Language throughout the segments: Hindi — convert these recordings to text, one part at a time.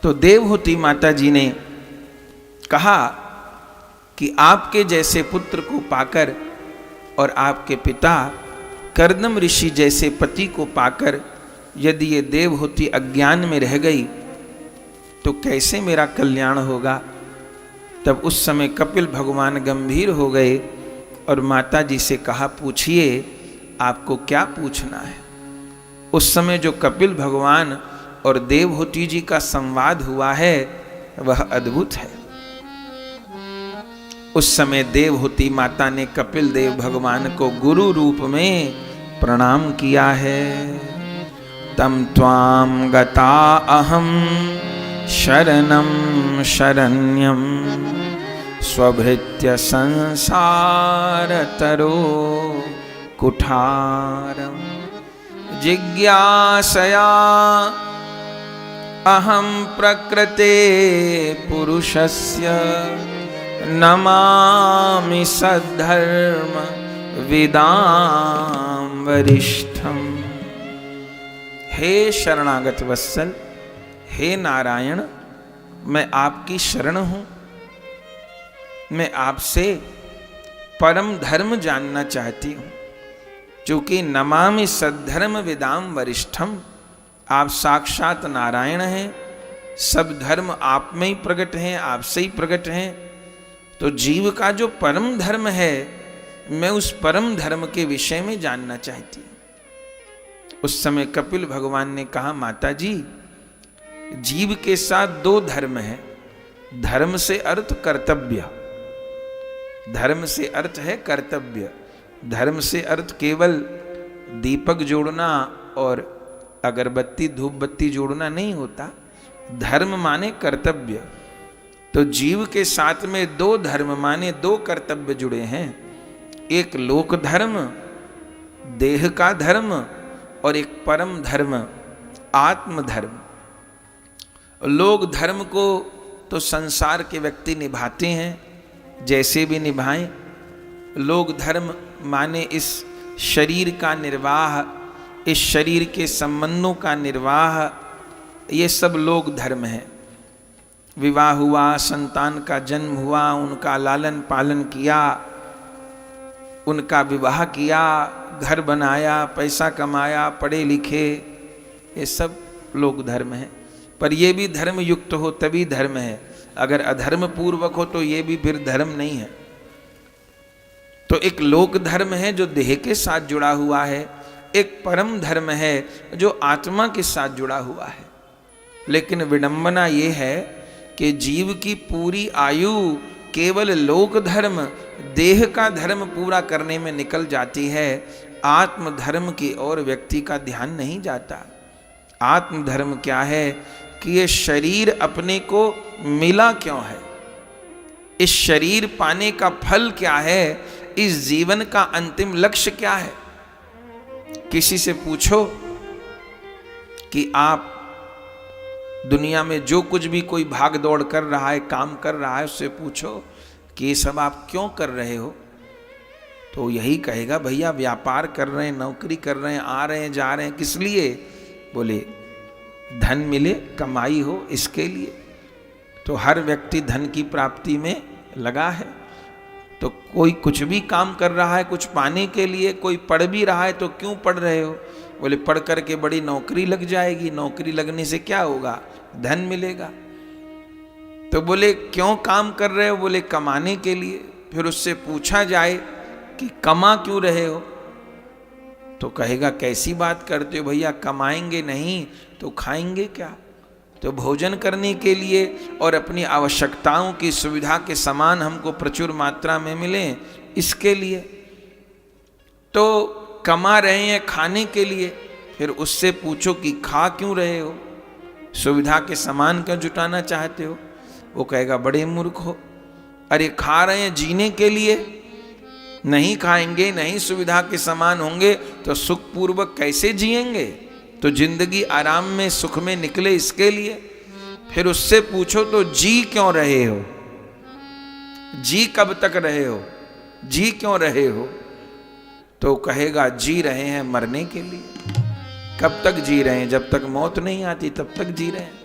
तो देवहूति माता जी ने कहा कि आपके जैसे पुत्र को पाकर और आपके पिता कर्दम ऋषि जैसे पति को पाकर यदि ये देवहूति अज्ञान में रह गई तो कैसे मेरा कल्याण होगा। तब उस समय कपिल भगवान गंभीर हो गए और माता जी से कहा, पूछिए आपको क्या पूछना है। उस समय जो कपिल भगवान और देवहूति जी का संवाद हुआ है वह अद्भुत है। उस समय देवहूति माता ने कपिल देव भगवान को गुरु रूप में प्रणाम किया है। तम त्वाम गता अहम शरणम शरण्यम स्वभृत्य संसार तरो कुठारम जिज्ञासया अहम प्रकृते पुरुषस्य नमामि सद्धर्म विदाम वरिष्ठम। हे शरणागत वत्सल, हे नारायण, मैं आपकी शरण हूं। मैं आपसे परम धर्म जानना चाहती हूं। चूंकि नमामि सद्धर्म विदाम वरिष्ठम, आप साक्षात नारायण हैं, सब धर्म आप में ही प्रकट हैं, आपसे ही प्रकट हैं। तो जीव का जो परम धर्म है मैं उस परम धर्म के विषय में जानना चाहती हूं। उस समय कपिल भगवान ने कहा, माता जी, जीव के साथ दो धर्म है। धर्म से अर्थ कर्तव्य, धर्म से अर्थ है कर्तव्य। धर्म से अर्थ केवल दीपक जोड़ना और अगरबत्ती धूप बत्ती जोड़ना नहीं होता। धर्म माने कर्तव्य। तो जीव के साथ में दो धर्म माने दो कर्तव्य जुड़े हैं। एक लोक धर्म, देह का धर्म, और एक परम धर्म, आत्म धर्म। लोक धर्म को तो संसार के व्यक्ति निभाते हैं, जैसे भी निभाएं। लोक धर्म माने इस शरीर का निर्वाह, इस शरीर के संबंधों का निर्वाह, ये सब लोक धर्म है। विवाह हुआ, संतान का जन्म हुआ, उनका लालन पालन किया, उनका विवाह किया, घर बनाया, पैसा कमाया, पढ़े लिखे, ये सब लोक धर्म है। पर ये भी धर्म युक्त हो तभी धर्म है। अगर अधर्म पूर्वक हो तो ये भी फिर धर्म नहीं है। तो एक लोक धर्म है जो देह के साथ जुड़ा हुआ है, एक परम धर्म है जो आत्मा के साथ जुड़ा हुआ है। लेकिन विडंबना ये है कि जीव की पूरी आयु केवल लोक धर्म, देह का धर्म पूरा करने में निकल जाती है। आत्म धर्म की ओर व्यक्ति का ध्यान नहीं जाता। आत्म धर्म क्या है कि ये शरीर अपने को मिला क्यों है, इस शरीर पाने का फल क्या है, इस जीवन का अंतिम लक्ष्य क्या है। किसी से पूछो कि आप दुनिया में जो कुछ भी कोई भाग दौड़ कर रहा है, काम कर रहा है, उससे पूछो कि ये सब आप क्यों कर रहे हो, तो यही कहेगा, भैया व्यापार कर रहे हैं, नौकरी कर रहे हैं, आ रहे हैं, जा रहे हैं। किस लिए? बोले धन मिले, कमाई हो, इसके लिए। तो हर व्यक्ति धन की प्राप्ति में लगा है। तो कोई कुछ भी काम कर रहा है कुछ पाने के लिए, कोई पढ़ भी रहा है तो क्यों पढ़ रहे हो? बोले पढ़ करके बड़ी नौकरी लग जाएगी, नौकरी लगने से क्या होगा, धन मिलेगा। तो बोले क्यों काम कर रहे हो? बोले कमाने के लिए। फिर उससे पूछा जाए कि कमा क्यों रहे हो, तो कहेगा कैसी बात करते हो भैया, कमाएंगे नहीं तो खाएंगे क्या? तो भोजन करने के लिए और अपनी आवश्यकताओं की सुविधा के समान हमको प्रचुर मात्रा में मिले, इसके लिए तो कमा रहे हैं, खाने के लिए। फिर उससे पूछो कि खा क्यों रहे हो, सुविधा के समान क्यों जुटाना चाहते हो? वो कहेगा बड़े मूर्ख हो। अरे खा रहे हैं जीने के लिए, नहीं खाएंगे, नहीं सुविधा के समान होंगे तो सुखपूर्वक कैसे जिएंगे? तो जिंदगी आराम में सुख में निकले, इसके लिए। फिर उससे पूछो तो जी क्यों रहे हो, जी कब तक रहे हो, जी क्यों रहे हो? तो कहेगा जी रहे हैं मरने के लिए। कब तक जी रहे हैं? जब तक मौत नहीं आती तब तक जी रहे हैं।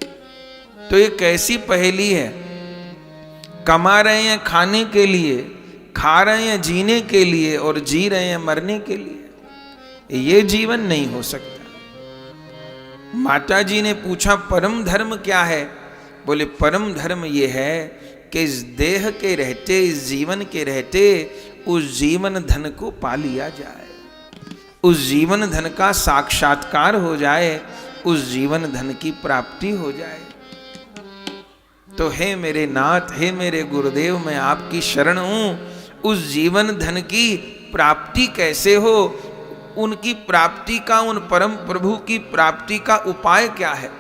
तो ये कैसी पहेली है? कमा रहे हैं खाने के लिए, खा रहे हैं जीने के लिए, और जी रहे हैं मरने के लिए। ये जीवन नहीं हो सकता। माता जी ने पूछा परम धर्म क्या है? बोले परम धर्म ये है कि इस देह के रहते, इस जीवन के रहते उस जीवन धन को पा लिया जाए, उस जीवन धन का साक्षात्कार हो जाए, उस जीवन धन की प्राप्ति हो जाए। तो हे मेरे नाथ, हे मेरे गुरुदेव, मैं आपकी शरण हूं। उस जीवन धन की प्राप्ति कैसे हो? उनकी प्राप्ति का, उन परम प्रभु की प्राप्ति का उपाय क्या है?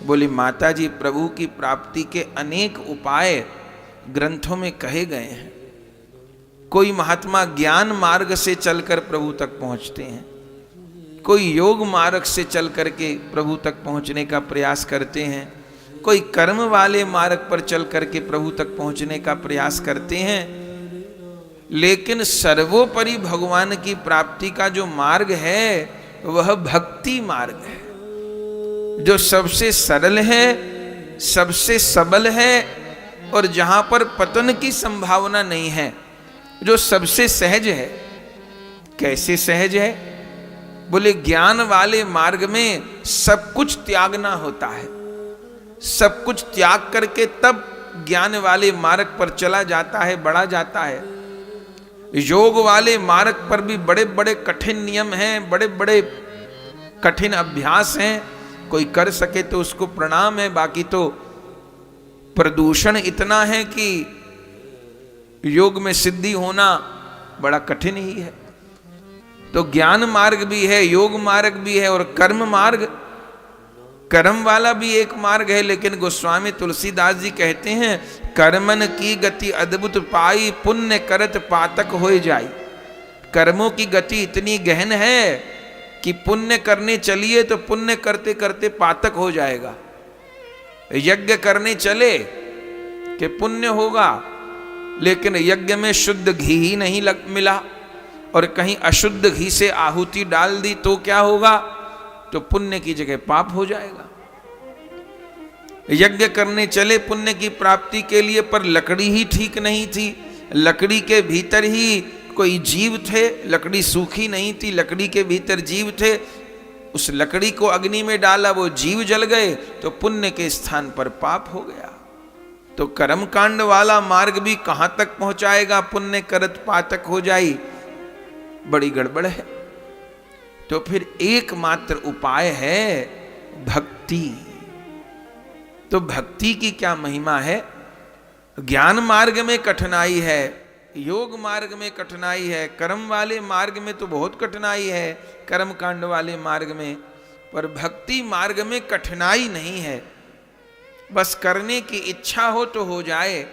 बोली माता जी, प्रभु की प्राप्ति के अनेक उपाय ग्रंथों में कहे गए हैं। कोई महात्मा ज्ञान मार्ग से चलकर प्रभु तक पहुंचते हैं, कोई योग मार्ग से चल करके प्रभु तक पहुंचने का प्रयास करते हैं, कोई कर्म वाले मार्ग पर चल करके प्रभु तक पहुंचने का प्रयास करते हैं। लेकिन सर्वोपरि भगवान की प्राप्ति का जो मार्ग है वह भक्ति मार्ग है, जो सबसे सरल है, सबसे सबल है, और जहां पर पतन की संभावना नहीं है, जो सबसे सहज है। कैसे सहज है? बोले ज्ञान वाले मार्ग में सब कुछ त्यागना होता है, सब कुछ त्याग करके तब ज्ञान वाले मार्ग पर चला जाता है, बढ़ा जाता है। योग वाले मार्ग पर भी बड़े बड़े कठिन नियम हैं, बड़े बड़े कठिन अभ्यास हैं। कोई कर सके तो उसको प्रणाम है, बाकी तो प्रदूषण इतना है कि योग में सिद्धि होना बड़ा कठिन ही है। तो ज्ञान मार्ग भी है, योग मार्ग भी है, और कर्म मार्ग, कर्म वाला भी एक मार्ग है। लेकिन गोस्वामी तुलसीदास जी कहते हैं, कर्मन की गति अद्भुत पाई, पुण्य करत पातक होए जाई। कर्मों की गति इतनी गहन है कि पुण्य करने चलिए तो पुण्य करते करते पातक हो जाएगा। यज्ञ करने चले कि पुण्य होगा, लेकिन यज्ञ में शुद्ध घी ही नहीं मिला और कहीं अशुद्ध घी से आहुति डाल दी तो क्या होगा? तो पुण्य की जगह पाप हो जाएगा। यज्ञ करने चले पुण्य की प्राप्ति के लिए, पर लकड़ी ही ठीक नहीं थी, लकड़ी के भीतर ही कोई जीव थे, लकड़ी सूखी नहीं थी, लकड़ी के भीतर जीव थे। उस लकड़ी को अग्नि में डाला, वो जीव जल गए, तो पुण्य के स्थान पर पाप हो गया। तो कर्म कांड वाला मार्ग भी कहां तक पहुंचाएगा? पुण्य करत पातक हो जाई, बड़ी गड़बड़ है। तो फिर एकमात्र उपाय है भक्ति। तो भक्ति की क्या महिमा है? ज्ञान मार्ग में कठिनाई है, योग मार्ग में कठिनाई है, कर्म वाले मार्ग में तो बहुत कठिनाई है, कर्म कांड वाले मार्ग में, पर भक्ति मार्ग में कठिनाई नहीं है। बस करने की इच्छा हो तो हो जाए।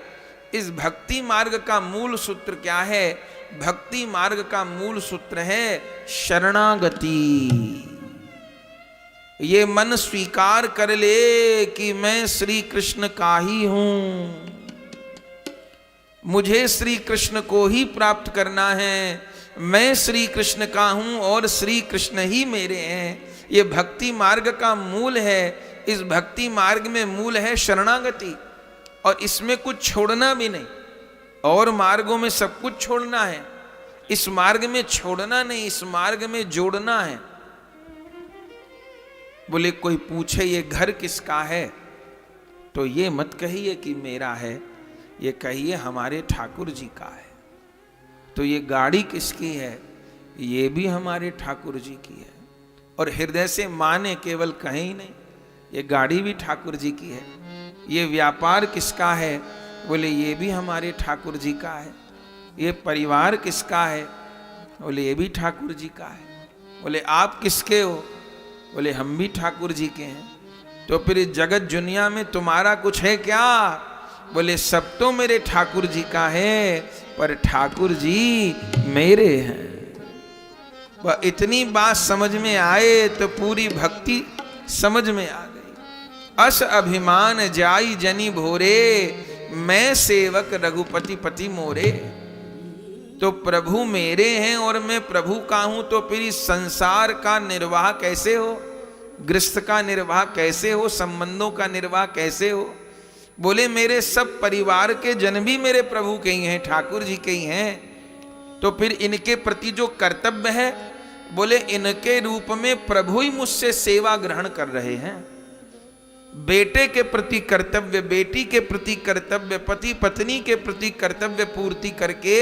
इस भक्ति मार्ग का मूल सूत्र क्या है? भक्ति मार्ग का मूल सूत्र है शरणागति। ये मन स्वीकार कर ले कि मैं श्री कृष्ण का ही हूं, मुझे श्री कृष्ण को ही प्राप्त करना है, मैं श्री कृष्ण का हूं और श्री कृष्ण ही मेरे हैं। ये भक्ति मार्ग का मूल है। इस भक्ति मार्ग में मूल है शरणागति, और इसमें कुछ छोड़ना भी नहीं। और मार्गों में सब कुछ छोड़ना है, इस मार्ग में छोड़ना नहीं, इस मार्ग में जोड़ना है। बोले कोई पूछे ये घर किसका है, तो ये मत कहिए कि मेरा है, ये कहिए हमारे ठाकुर जी का है। तो ये गाड़ी किसकी है, ये भी हमारे ठाकुर जी की है। और हृदय से माने, केवल कहे ही नहीं, ये गाड़ी भी ठाकुर जी की है। ये व्यापार किसका है, बोले ये भी हमारे ठाकुर जी का है। ये परिवार किसका है, बोले ये भी ठाकुर जी का है। बोले आप किसके हो, बोले हम भी ठाकुर जी के हैं। तो फिर इस जगत दुनिया में तुम्हारा कुछ है क्या, बोले सब तो मेरे ठाकुर जी का है, पर ठाकुर जी मेरे हैं। वह इतनी बात समझ में आए तो पूरी भक्ति समझ में आ गई। अस अभिमान जाई जनी भोरे, मैं सेवक रघुपति पति मोरे। तो प्रभु मेरे हैं और मैं प्रभु का हूं, तो फिर इस संसार का निर्वाह कैसे हो? गृहस्थ का निर्वाह कैसे हो, संबंधों का निर्वाह कैसे हो? बोले मेरे सब परिवार के जन भी मेरे प्रभु के ही हैं, ठाकुर जी के ही हैं। तो फिर इनके प्रति जो कर्तव्य है, बोले इनके रूप में प्रभु ही मुझसे सेवा ग्रहण कर रहे हैं। बेटे के प्रति कर्तव्य, बेटी के प्रति कर्तव्य, पति पत्नी के प्रति कर्तव्य पूर्ति करके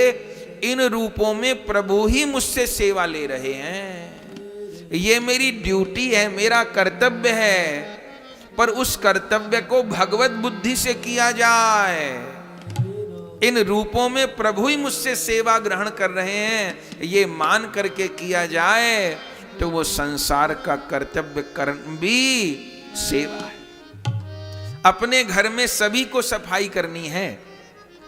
इन रूपों में प्रभु ही मुझसे सेवा ले रहे हैं। ये मेरी ड्यूटी है, मेरा कर्तव्य है, पर उस कर्तव्य को भगवत बुद्धि से किया जाए। इन रूपों में प्रभु ही मुझसे सेवा ग्रहण कर रहे हैं, ये मान करके किया जाए तो वो संसार का कर्तव्य कर्म भी सेवा है। अपने घर में सभी को सफाई करनी है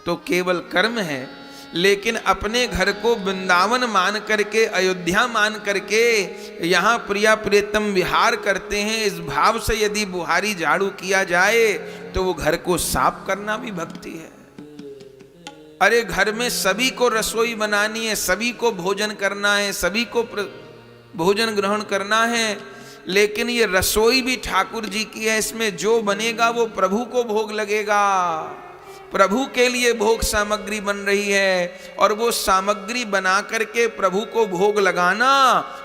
तो केवल कर्म है, लेकिन अपने घर को वृंदावन मान करके, अयोध्या मान करके यहाँ प्रिया प्रियतम विहार करते हैं, इस भाव से यदि बुहारी झाड़ू किया जाए तो वो घर को साफ करना भी भक्ति है। अरे घर में सभी को रसोई बनानी है, सभी को भोजन करना है, सभी को भोजन ग्रहण करना है, लेकिन ये रसोई भी ठाकुर जी की है, इसमें जो बनेगा वो प्रभु को भोग लगेगा। प्रभु के लिए भोग सामग्री बन रही है और वो सामग्री बना करके प्रभु को भोग लगाना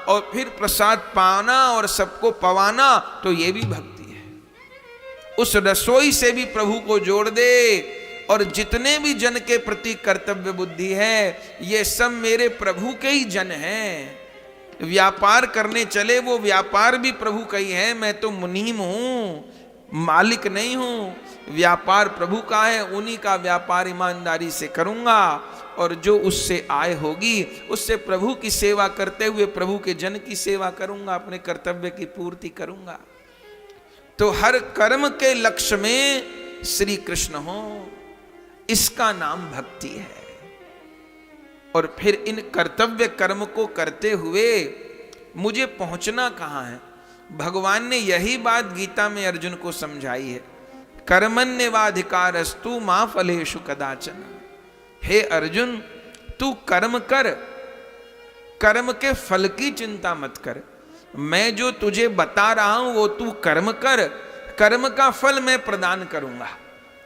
और फिर प्रसाद पाना और सबको पवाना, तो ये भी भक्ति है। उस रसोई से भी प्रभु को जोड़ दे और जितने भी जन के प्रति कर्तव्य बुद्धि है, ये सब मेरे प्रभु के ही जन हैं। व्यापार करने चले, वो व्यापार भी प्रभु का ही है। मैं तो मुनीम हूं, मालिक नहीं हूं। व्यापार प्रभु का है, उन्हीं का व्यापार ईमानदारी से करूंगा और जो उससे आय होगी उससे प्रभु की सेवा करते हुए प्रभु के जन की सेवा करूंगा, अपने कर्तव्य की पूर्ति करूंगा। तो हर कर्म के लक्ष्य में श्री कृष्ण हो, इसका नाम भक्ति है। और फिर इन कर्तव्य कर्म को करते हुए मुझे पहुंचना कहां है? भगवान ने यही बात गीता में अर्जुन को समझाई है, कर्मण्येवाधिकारस्तु मा फलेषु कदाचन। हे अर्जुन, तू कर्म कर, कर्म के फल की चिंता मत कर। मैं जो तुझे बता रहा हूं वो तू कर्म कर, कर्म का फल मैं प्रदान करूंगा,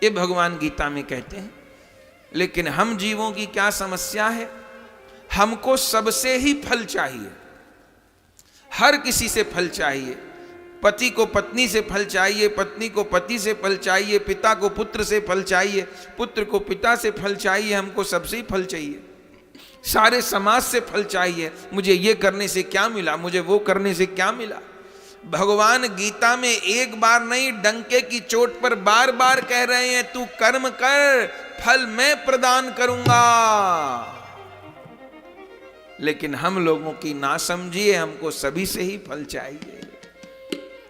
ये भगवान गीता में कहते हैं। लेकिन हम जीवों की क्या समस्या है? हमको सबसे ही फल चाहिए, हर किसी से फल चाहिए। पति को पत्नी से फल चाहिए, पत्नी को पति से फल चाहिए, पिता को पुत्र से फल चाहिए, पुत्र को पिता से फल चाहिए, हमको सबसे ही फल चाहिए। सारे समाज से फल चाहिए। मुझे ये करने से क्या मिला, मुझे वो करने से क्या मिला। भगवान गीता में एक बार नहीं, डंके की चोट पर बार बार कह रहे हैं, तू कर्म कर, फल मैं प्रदान करूंगा। लेकिन हम लोगों की ना समझिए, हमको सभी से ही फल चाहिए।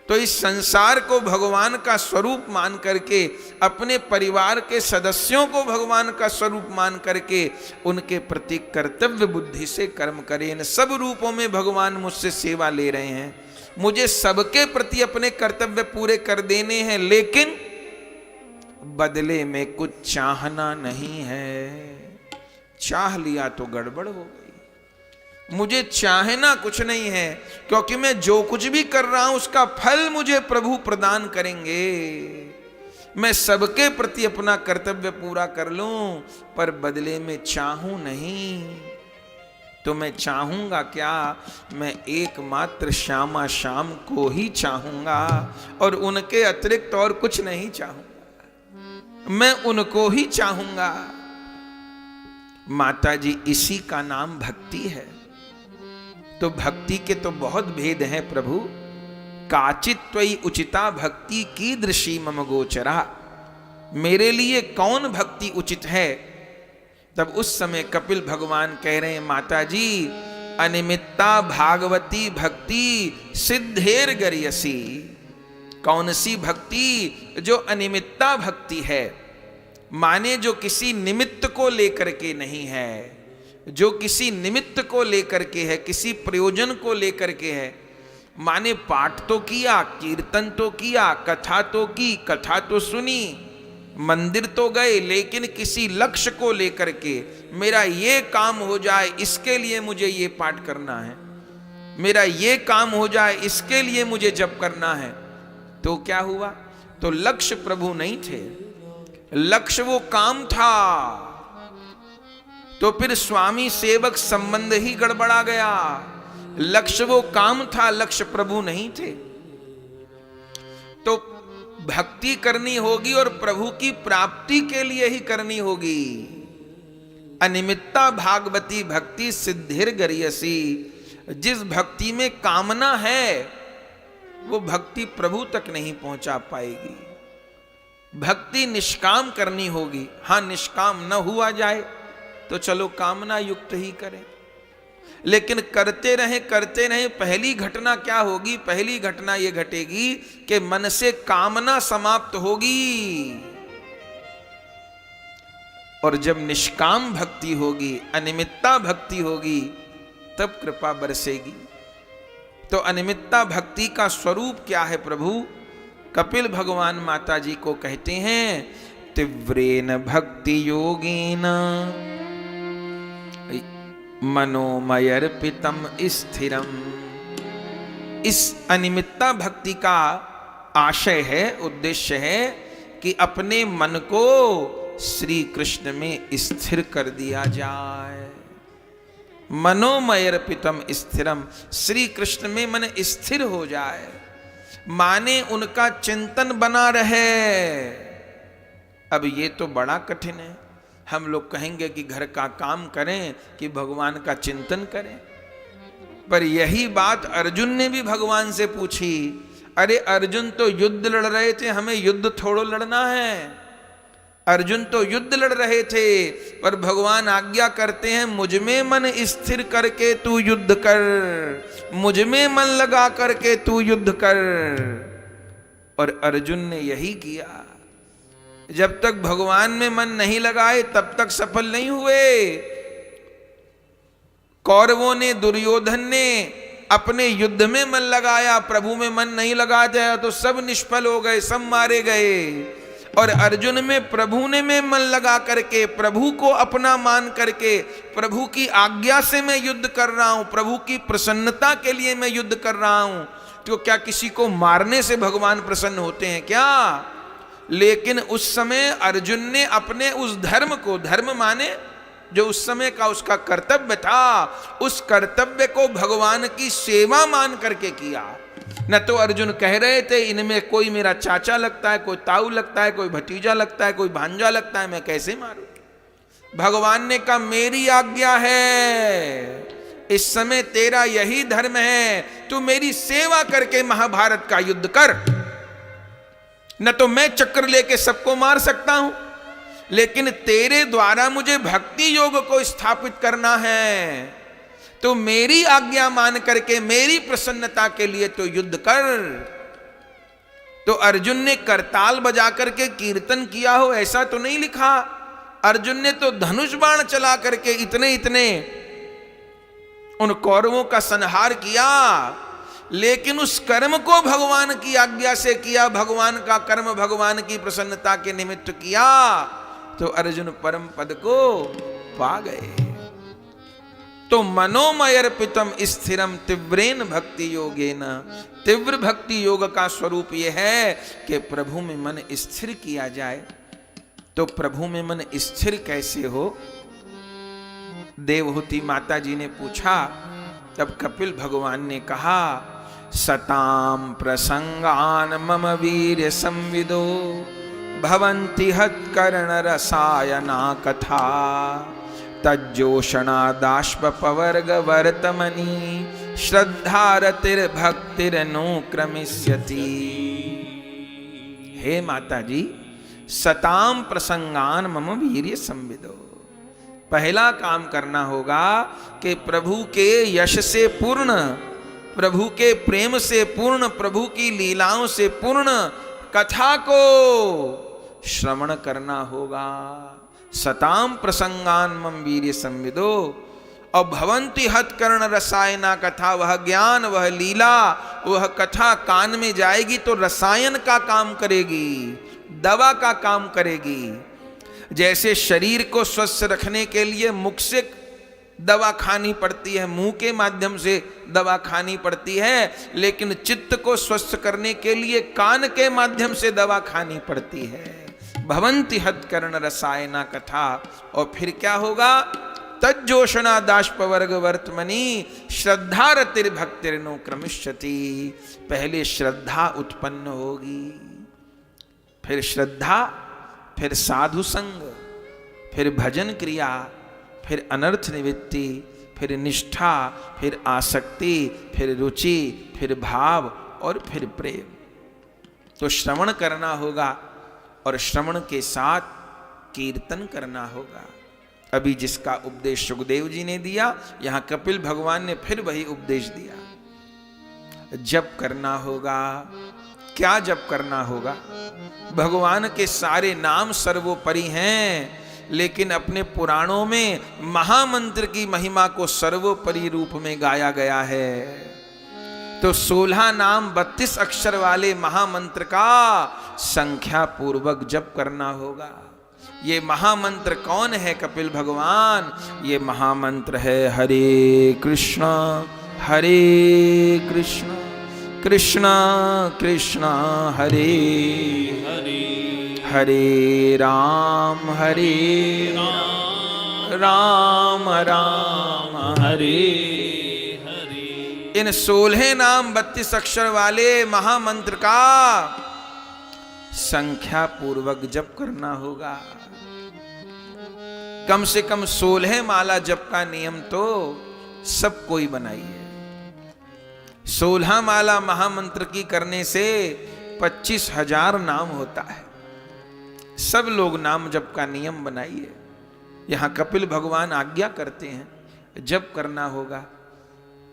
तो इस संसार को भगवान का स्वरूप मान करके, अपने परिवार के सदस्यों को भगवान का स्वरूप मान करके उनके प्रति कर्तव्य बुद्धि से कर्म करें। इन सब रूपों में भगवान मुझसे सेवा ले रहे हैं, मुझे सबके प्रति अपने कर्तव्य पूरे कर देने हैं, लेकिन बदले में कुछ चाहना नहीं है। चाह लिया तो गड़बड़ हो गई। मुझे चाहना कुछ नहीं है, क्योंकि मैं जो कुछ भी कर रहा हूं उसका फल मुझे प्रभु प्रदान करेंगे। मैं सबके प्रति अपना कर्तव्य पूरा कर लूं, पर बदले में चाहूं नहीं। तो मैं चाहूंगा क्या? मैं एकमात्र श्यामा श्याम को ही चाहूंगा और उनके अतिरिक्त और कुछ नहीं चाहूंगा। मैं उनको ही चाहूंगा। माता जी, इसी का नाम भक्ति है। तो भक्ति के तो बहुत भेद हैं प्रभु। काचित त्वयि उचिता भक्ति कीदृशी मम गोचरा। मेरे लिए कौन भक्ति उचित है? तब उस समय कपिल भगवान कह रहे हैं, माता जी, अनिमित्ता भागवती भक्ति सिद्धेर गरियसी। कौन सी भक्ति? जो अनिमित्ता भक्ति है, माने जो किसी निमित्त को लेकर के नहीं है, जो किसी निमित्त को लेकर के है, किसी प्रयोजन को लेकर के है। माने पाठ तो किया, कीर्तन तो किया, कथा तो की, कथा तो सुनी, मंदिर तो गए, लेकिन किसी लक्ष्य को लेकर के, मेरा ये काम हो जाए इसके लिए मुझे ये पाठ करना है, मेरा ये काम हो जाए, इसके लिए मुझे जप करना है। तो क्या हुआ? तो लक्ष्य प्रभु नहीं थे, लक्ष्य वो काम था। तो फिर स्वामी सेवक संबंध ही गड़बड़ा गया। लक्ष्य वो काम था, लक्ष्य प्रभु नहीं थे। तो भक्ति करनी होगी और प्रभु की प्राप्ति के लिए ही करनी होगी। अनिमित्ता भागवती भक्ति सिद्धिर गरियसी। जिस भक्ति में कामना है वो भक्ति प्रभु तक नहीं पहुंचा पाएगी। भक्ति निष्काम करनी होगी। हां, निष्काम न हुआ जाए तो चलो कामना युक्त ही करें, लेकिन करते रहें। पहली घटना क्या होगी? पहली घटना यह घटेगी कि मन से कामना समाप्त होगी। और जब निष्काम भक्ति होगी, अनिमित्ता भक्ति होगी, तब कृपा बरसेगी। तो अनिमित्ता भक्ति का स्वरूप क्या है प्रभु? कपिल भगवान माता जी को कहते हैं, तीव्रेन भक्ति योगेन मनोमयर्पितम स्थिरम। इस अनिमित्ता भक्ति का आशय है, उद्देश्य है कि अपने मन को श्री कृष्ण में स्थिर कर दिया जाए। मनोमयर्पितम स्थिरम, श्री कृष्ण में मन स्थिर हो जाए, माने उनका चिंतन बना रहे। अब ये तो बड़ा कठिन है। हम लोग कहेंगे कि घर का काम करें कि भगवान का चिंतन करें, पर यही बात अर्जुन ने भी भगवान से पूछी। अरे अर्जुन तो युद्ध लड़ रहे थे, हमें युद्ध थोड़ो लड़ना है। अर्जुन तो युद्ध लड़ रहे थे, पर भगवान आज्ञा करते हैं, मुझ में मन स्थिर करके तू युद्ध कर, मुझ में मन लगा करके तू युद्ध कर। और अर्जुन ने यही किया। जब तक भगवान में मन नहीं लगाए तब तक सफल नहीं हुए। कौरवों ने, दुर्योधन ने अपने युद्ध में मन लगाया, प्रभु में मन नहीं लगाया तो सब निष्फल हो गए, सब मारे गए। और अर्जुन में, प्रभु ने में मन लगा करके, प्रभु को अपना मान करके, प्रभु की आज्ञा से मैं युद्ध कर रहा हूं, प्रभु की प्रसन्नता के लिए मैं युद्ध कर रहा हूं। तो क्या किसी को मारने से भगवान प्रसन्न होते हैं क्या? लेकिन उस समय अर्जुन ने अपने उस धर्म को, धर्म माने जो उस समय का उसका कर्तव्य था, उस कर्तव्य को भगवान की सेवा मान करके किया। न तो अर्जुन कह रहे थे इनमें कोई मेरा चाचा लगता है, कोई ताऊ लगता है, कोई भतीजा लगता है, कोई भांजा लगता है, मैं कैसे मारूं? भगवान ने कहा मेरी आज्ञा है, इस समय तेरा यही धर्म है, तू मेरी सेवा करके महाभारत का युद्ध कर। न तो मैं चक्र लेके सबको मार सकता हूं, लेकिन तेरे द्वारा मुझे भक्ति योग को स्थापित करना है, तो मेरी आज्ञा मान करके मेरी प्रसन्नता के लिए तो युद्ध कर। तो अर्जुन ने करताल बजा करके कीर्तन किया हो ऐसा तो नहीं लिखा। अर्जुन ने तो धनुष बाण चला करके इतने इतने उन कौरवों का संहार किया, लेकिन उस कर्म को भगवान की आज्ञा से किया, भगवान का कर्म भगवान की प्रसन्नता के निमित्त किया, तो अर्जुन परम पद को पा गए। तो मनोमयर्पितम स्थिरम तीव्रेन भक्ति योगेन। तीव्र भक्ति योग का स्वरूप यह है कि प्रभु में मन स्थिर किया जाए। तो प्रभु में मन स्थिर कैसे हो? देवहूति माता जी ने पूछा, तब कपिल भगवान ने कहा, सताम प्रसंगान मम वीर्य संविदो भवन्ति हत्कर्ण रसायना कथा तज्जोषणादाश्प पवर्ग वर्तमनी श्रद्धारतिर्भक्तिरनुक्रमिष्यति। हे माता जी, सताम प्रसंगान मम वीर्य संविदो। पहला काम करना होगा कि प्रभु के यश से पूर्ण, प्रभु के प्रेम से पूर्ण, प्रभु की लीलाओं से पूर्ण कथा को श्रवण करना होगा। सताम प्रसंगान मम वीर्य संविदो। और भवंती हत्कर्ण रसायना कथा, वह ज्ञान, वह लीला, वह कथा कान में जाएगी तो रसायन का काम करेगी, दवा का काम करेगी। जैसे शरीर को स्वस्थ रखने के लिए मुख से दवा खानी पड़ती है, मुंह के माध्यम से दवा खानी पड़ती है, लेकिन चित्त को स्वस्थ करने के लिए कान के माध्यम से दवा खानी पड़ती है। भवंति हतकर्ण रसायना कथा। और फिर क्या होगा? तज्जोषणा दाष्पवर्ग वर्तमनी श्रद्धा रतिर्भक्तिर्नो क्रमिष्यति। पहले श्रद्धा उत्पन्न होगी, फिर श्रद्धा, फिर साधु संग, फिर भजन क्रिया, फिर अनर्थ निवृत्ति, फिर निष्ठा, फिर आसक्ति, फिर रुचि, फिर भाव और फिर प्रेम। तो श्रवण करना होगा और श्रवण के साथ कीर्तन करना होगा। अभी जिसका उपदेश सुखदेव जी ने दिया, यहां कपिल भगवान ने फिर वही उपदेश दिया। जप करना होगा। क्या जप करना होगा? भगवान के सारे नाम सर्वोपरि हैं, लेकिन अपने पुराणों में महामंत्र की महिमा को सर्वोपरि रूप में गाया गया है। तो 16 नाम 32 अक्षर वाले महामंत्र का संख्या पूर्वक जप करना होगा। ये महामंत्र कौन है कपिल भगवान? ये महामंत्र है हरे कृष्ण कृष्ण कृष्ण हरे हरे, हरे राम राम राम हरे हरे। इन 16 नाम 32 अक्षर वाले महामंत्र का संख्या पूर्वक जप करना होगा। कम से कम 16 माला जप का नियम तो सब कोई बनाइए। 16 माला महामंत्र की करने से 25,000 नाम होता है। सब लोग नाम जप का नियम बनाइए। यहां कपिल भगवान आज्ञा करते हैं जप करना होगा।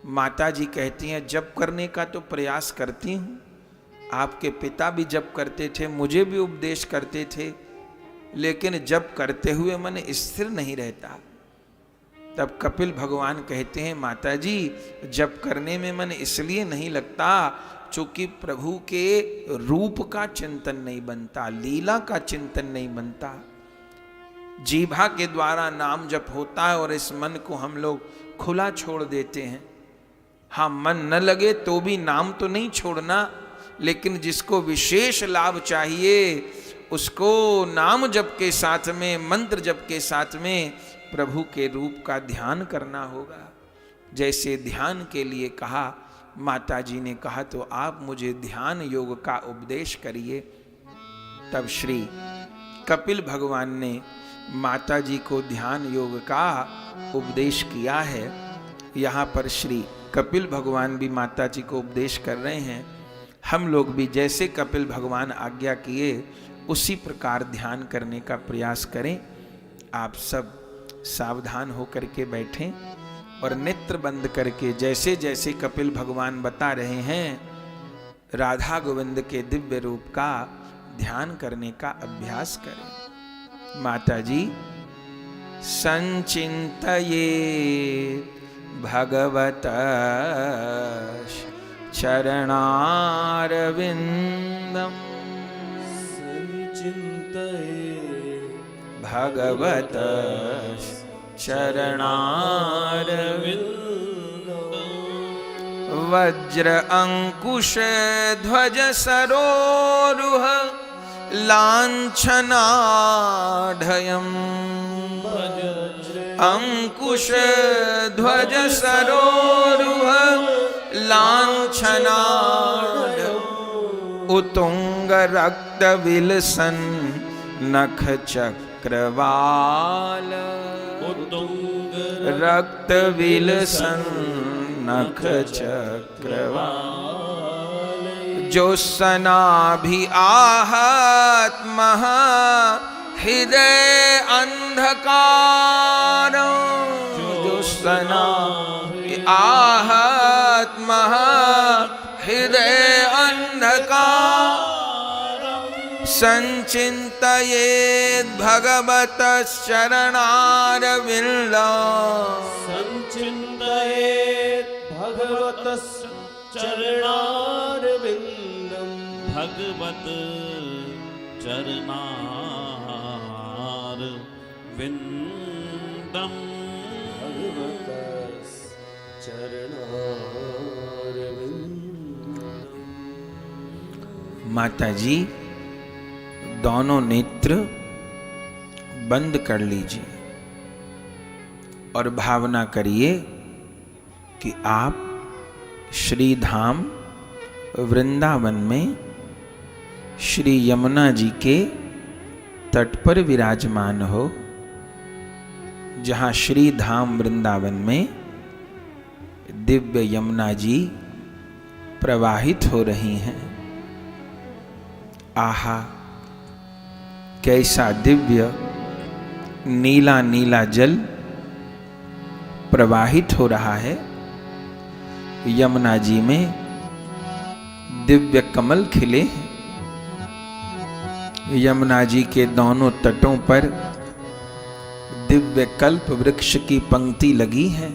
माता जी कहती हैं जप करने का तो प्रयास करती हूं, आपके पिता भी जप करते थे, मुझे भी उपदेश करते थे, लेकिन जप करते हुए मन स्थिर नहीं रहता। तब कपिल भगवान कहते हैं माता जी जप करने में मन इसलिए नहीं लगता चूंकि प्रभु के रूप का चिंतन नहीं बनता, लीला का चिंतन नहीं बनता। जीभा के द्वारा नाम जप होता है और इस मन को हम लोग खुला छोड़ देते हैं। हाँ, मन न लगे तो भी नाम तो नहीं छोड़ना, लेकिन जिसको विशेष लाभ चाहिए उसको नाम जप के साथ में, मंत्र जप के साथ में प्रभु के रूप का ध्यान करना होगा। जैसे ध्यान के लिए कहा, माता जी ने कहा तो आप मुझे ध्यान योग का उपदेश करिए। तब श्री कपिल भगवान ने माता जी को ध्यान योग का उपदेश किया है। यहाँ पर श्री कपिल भगवान भी माता जी को उपदेश कर रहे हैं। हम लोग भी जैसे कपिल भगवान आज्ञा किए उसी प्रकार ध्यान करने का प्रयास करें। आप सब सावधान होकर के बैठें और नेत्र बंद करके जैसे जैसे कपिल भगवान बता रहे हैं राधा गोविंद के दिव्य रूप का ध्यान करने का अभ्यास करें। माता जी संचिंतये भगवत चरणारविंदम, संचिंतये भगवत चरणारविंदम, वज्र अंकुश ध्वज सरोरुह लांछनाढयम्, अंकुश ध्वज सरोरुह लांछनाढयम्, उतुंग रक्त विलसन नख चक्रवाल, उतुंग रक्त विलसन नख चक्रवाल, जो सना भी आहत महा हृदय अंधकार, जो सना आहत महा हृदय अंधकार, संचिंतयेत् भगवतः चरणारविंदम्, संचिंतयेत् भगवतः चरणारविंदम्, भगवत चरणारविंदम्, माता जी दोनों नेत्र बंद कर लीजिए और भावना करिए कि आप श्री धाम वृंदावन में श्री यमुना जी के तट पर विराजमान हो, जहाँ श्री धाम वृंदावन में दिव्य यमुना जी प्रवाहित हो रही हैं। आहा, कैसा दिव्य नीला नीला जल प्रवाहित हो रहा है। यमुना जी में दिव्य कमल खिले हैं। यमुना जी के दोनों तटों पर दिव्य कल्प वृक्ष की पंक्ति लगी है।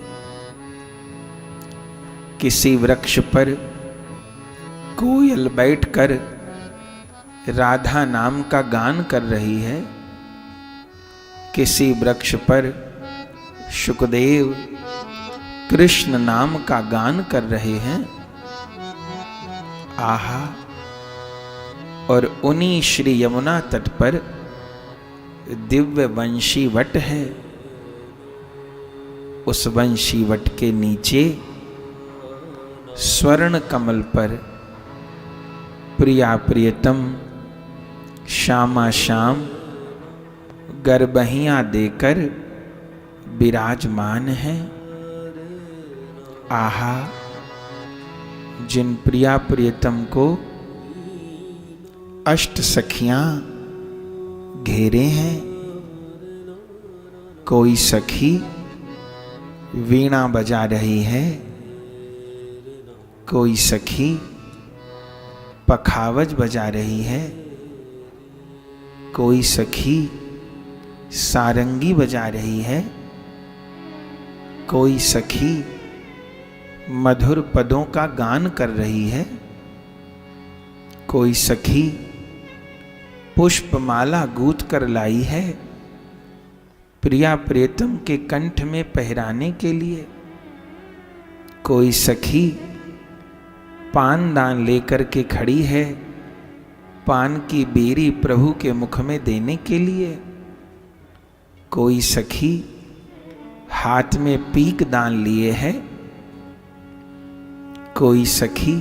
किसी वृक्ष पर कोयल बैठकर राधा नाम का गान कर रही है। किसी वृक्ष पर शुकदेव कृष्ण नाम का गान कर रहे हैं। आहा, और उन्हीं श्री यमुना तट पर दिव्य वंशी वट है। उस वंशी वट के नीचे स्वर्ण कमल पर प्रिया प्रियतम श्यामा श्याम गर्भहियां देकर विराजमान है। आहा, जिन प्रिया प्रियतम को अष्ट सखियां घेरे हैं। कोई सखी वीणा बजा रही है, कोई सखी पखावज बजा रही है, कोई सखी सारंगी बजा रही है, कोई सखी मधुर पदों का गान कर रही है, कोई सखी पुष्पमाला गूंथ कर लाई है प्रिया प्रियतम के कंठ में पहराने के लिए। कोई सखी पान दान लेकर के खड़ी है पान की बेरी प्रभु के मुख में देने के लिए। कोई सखी हाथ में पीक दान लिए है। कोई सखी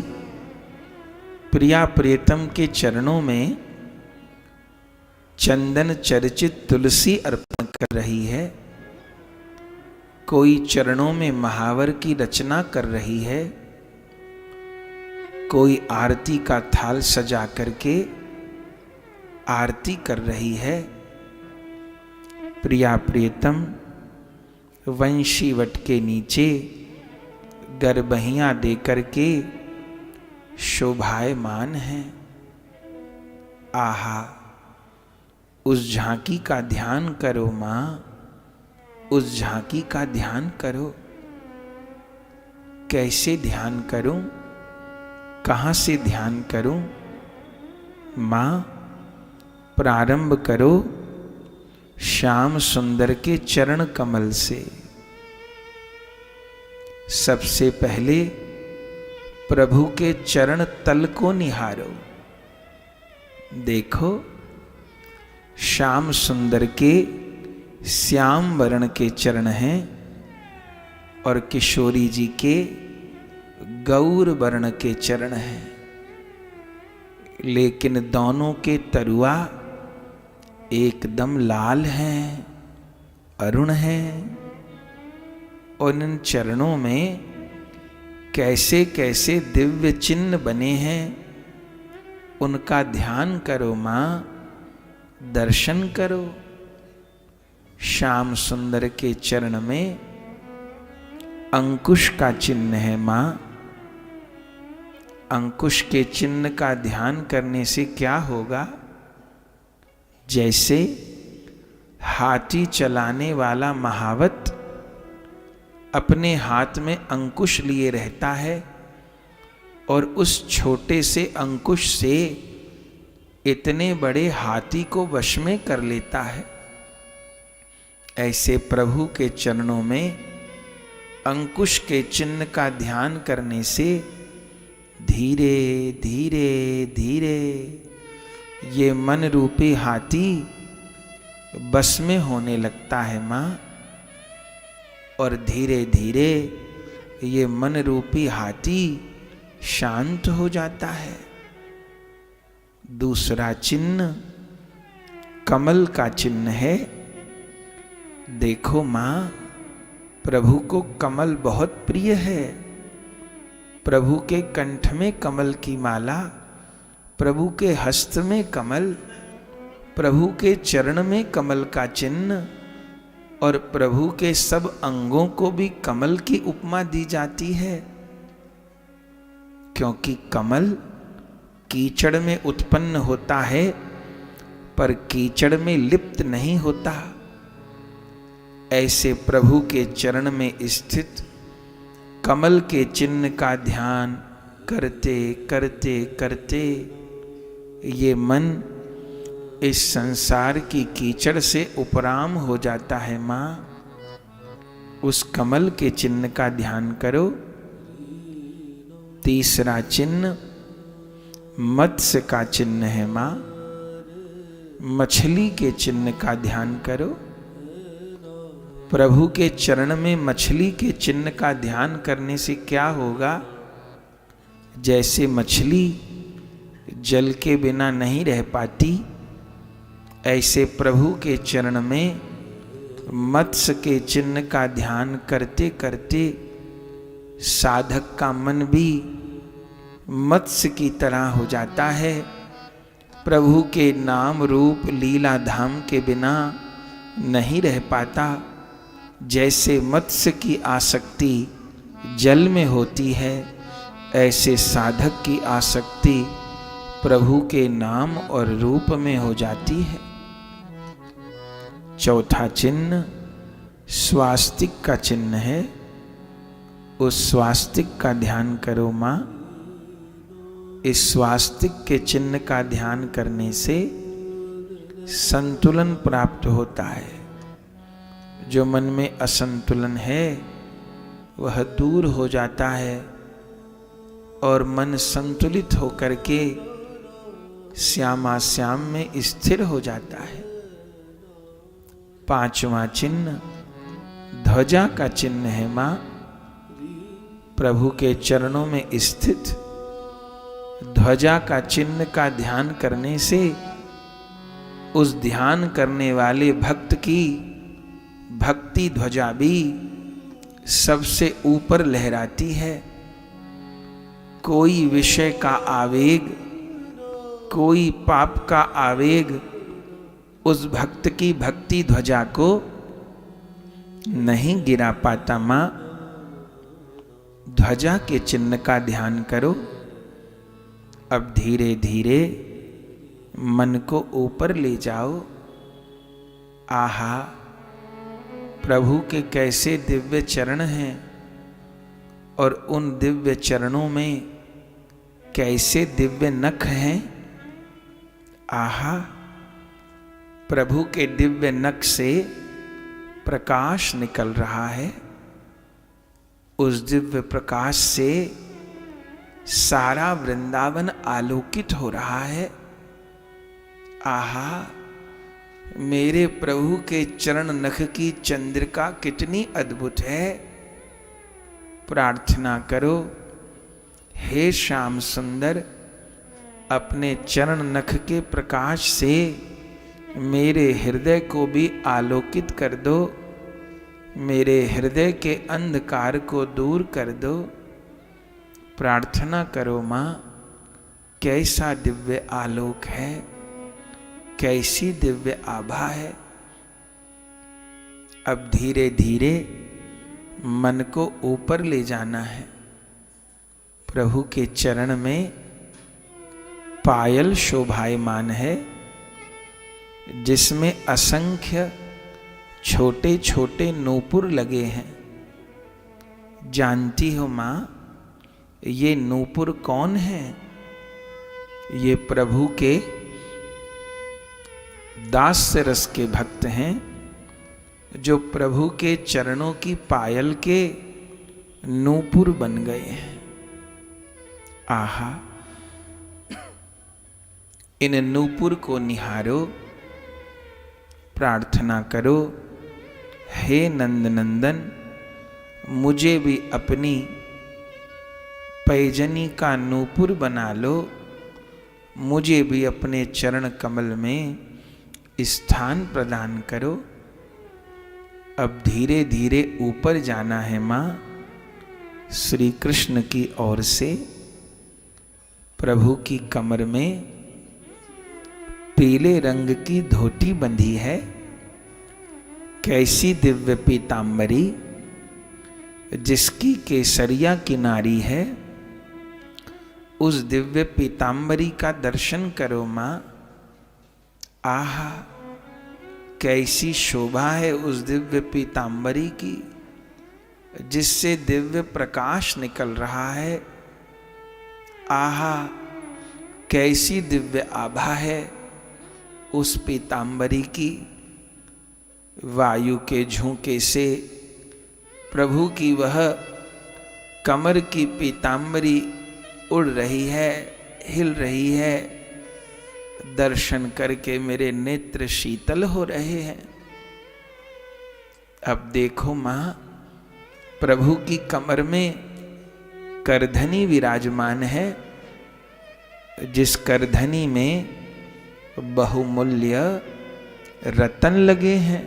प्रिया प्रियतम के चरणों में चंदन चर्चित तुलसी अर्पण कर रही है। कोई चरणों में महावर की रचना कर रही है। कोई आरती का थाल सजा करके आरती कर रही है। प्रिया प्रियतम वंशी वट के नीचे गर्भहियां दे करके शोभायमान है। आहा, उस झांकी का ध्यान करो मां, उस झांकी का ध्यान करो। कैसे ध्यान करूं, कहां से ध्यान करूं? मां, प्रारंभ करो श्याम सुंदर के चरण कमल से। सबसे पहले प्रभु के चरण तल को निहारो। देखो, श्याम सुंदर के श्याम वर्ण के चरण हैं और किशोरी जी के गौर वर्ण के चरण हैं, लेकिन दोनों के तरुआ एकदम लाल हैं, अरुण हैं। और इन चरणों में कैसे कैसे दिव्य चिन्ह बने हैं, उनका ध्यान करो मां, दर्शन करो। श्याम सुंदर के चरण में अंकुश का चिन्ह है मां। अंकुश के चिन्ह का ध्यान करने से क्या होगा? जैसे हाथी चलाने वाला महावत अपने हाथ में अंकुश लिए रहता है और उस छोटे से अंकुश से इतने बड़े हाथी को वश में कर लेता है। ऐसे प्रभु के चरणों में अंकुश के चिन्ह का ध्यान करने से धीरे धीरे धीरे ये मन रूपी हाथी बस में होने लगता है माँ, और धीरे धीरे ये मन रूपी हाथी शांत हो जाता है। दूसरा चिन्ह कमल का चिन्ह है। देखो माँ, प्रभु को कमल बहुत प्रिय है। प्रभु के कंठ में कमल की माला, प्रभु के हस्त में कमल, प्रभु के चरण में कमल का चिन्ह, और प्रभु के सब अंगों को भी कमल की उपमा दी जाती है। क्योंकि कमल कीचड़ में उत्पन्न होता है पर कीचड़ में लिप्त नहीं होता। ऐसे प्रभु के चरण में स्थित कमल के चिन्ह का ध्यान करते करते करते ये मन इस संसार की कीचड़ से उपराम हो जाता है। माँ, उस कमल के चिन्ह का ध्यान करो। तीसरा चिन्ह मत्स्य का चिन्ह है। माँ, मछली के चिन्ह का ध्यान करो। प्रभु के चरण में मछली के चिन्ह का ध्यान करने से क्या होगा? जैसे मछली जल के बिना नहीं रह पाती, ऐसे प्रभु के चरण में मत्स्य के चिन्ह का ध्यान करते करते साधक का मन भी मत्स्य की तरह हो जाता है। प्रभु के नाम रूप लीला धाम के बिना नहीं रह पाता। जैसे मत्स्य की आसक्ति जल में होती है, ऐसे साधक की आसक्ति प्रभु के नाम और रूप में हो जाती है। चौथा चिन्ह स्वास्तिक का चिन्ह है। उस स्वास्तिक का ध्यान करो माँ। इस स्वास्तिक के चिन्ह का ध्यान करने से संतुलन प्राप्त होता है। जो मन में असंतुलन है वह दूर हो जाता है और मन संतुलित होकर के श्यामा श्याम में स्थिर हो जाता है। पांचवा चिन्ह ध्वजा का चिन्ह है। माँ, प्रभु के चरणों में स्थित ध्वजा का चिन्ह का ध्यान करने से उस ध्यान करने वाले भक्त की भक्ति ध्वजा भी सबसे ऊपर लहराती है। कोई विषय का आवेग, कोई पाप का आवेग उस भक्त की भक्ति ध्वजा को नहीं गिरा पाता। माँ, ध्वजा के चिन्ह का ध्यान करो। अब धीरे धीरे मन को ऊपर ले जाओ। आहा, प्रभु के कैसे दिव्य चरण हैं और उन दिव्य चरणों में कैसे दिव्य नख हैं। आहा, प्रभु के दिव्य नख से प्रकाश निकल रहा है। उस दिव्य प्रकाश से सारा वृंदावन आलोकित हो रहा है। आहा, मेरे प्रभु के चरण नख की चंद्रिका कितनी अद्भुत है। प्रार्थना करो, हे श्याम सुंदर, अपने चरण नख के प्रकाश से मेरे हृदय को भी आलोकित कर दो। मेरे हृदय के अंधकार को दूर कर दो। प्रार्थना करो माँ, कैसा दिव्य आलोक है, कैसी दिव्य आभा है। अब धीरे धीरे मन को ऊपर ले जाना है। प्रभु के चरण में पायल शोभायमान है, जिसमें असंख्य छोटे छोटे नूपुर लगे हैं। जानती हो माँ, ये नूपुर कौन है? ये प्रभु के दास्य रस के भक्त हैं, जो प्रभु के चरणों की पायल के नूपुर बन गए हैं। आहा, इन नूपुर को निहारो, प्रार्थना करो, हे नंद नंदन, मुझे भी अपनी पैजनी का नूपुर बना लो, मुझे भी अपने चरण कमल में स्थान प्रदान करो। अब धीरे धीरे ऊपर जाना है माँ, श्री कृष्ण की ओर से। प्रभु की कमर में पीले रंग की धोती बंधी है। कैसी दिव्य पीतांबरी, जिसकी केसरिया किनारी है, उस दिव्य पीतांबरी का दर्शन करो माँ। आहा, कैसी शोभा है उस दिव्य पीतांबरी की, जिससे दिव्य प्रकाश निकल रहा है। आहा, कैसी दिव्य आभा है उस पीतांबरी की। वायु के झोंके से प्रभु की वह कमर की पीतांबरी उड़ रही है, हिल रही है। दर्शन करके मेरे नेत्र शीतल हो रहे हैं। अब देखो माँ, प्रभु की कमर में करधनी विराजमान है, जिस करधनी में बहुमूल्य रतन लगे हैं।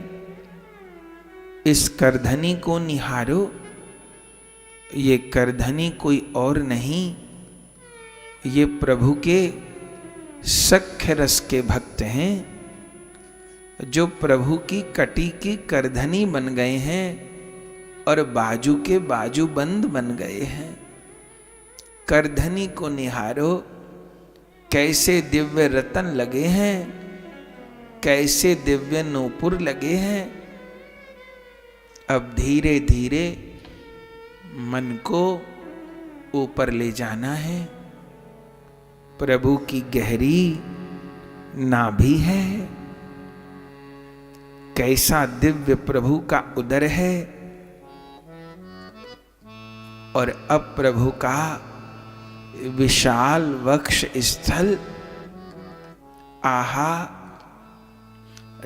इस करधनी को निहारो। ये करधनी कोई और नहीं, ये प्रभु के सख्य रस के भक्त हैं, जो प्रभु की कटी की करधनी बन गए हैं और बाजू के बाजू बंद बन गए हैं। करधनी को निहारो, कैसे दिव्य रतन लगे हैं, कैसे दिव्य नूपुर लगे हैं। अब धीरे धीरे मन को ऊपर ले जाना है। प्रभु की गहरी नाभि है, कैसा दिव्य प्रभु का उदर है, और अब प्रभु का विशाल वक्ष स्थल। आहा,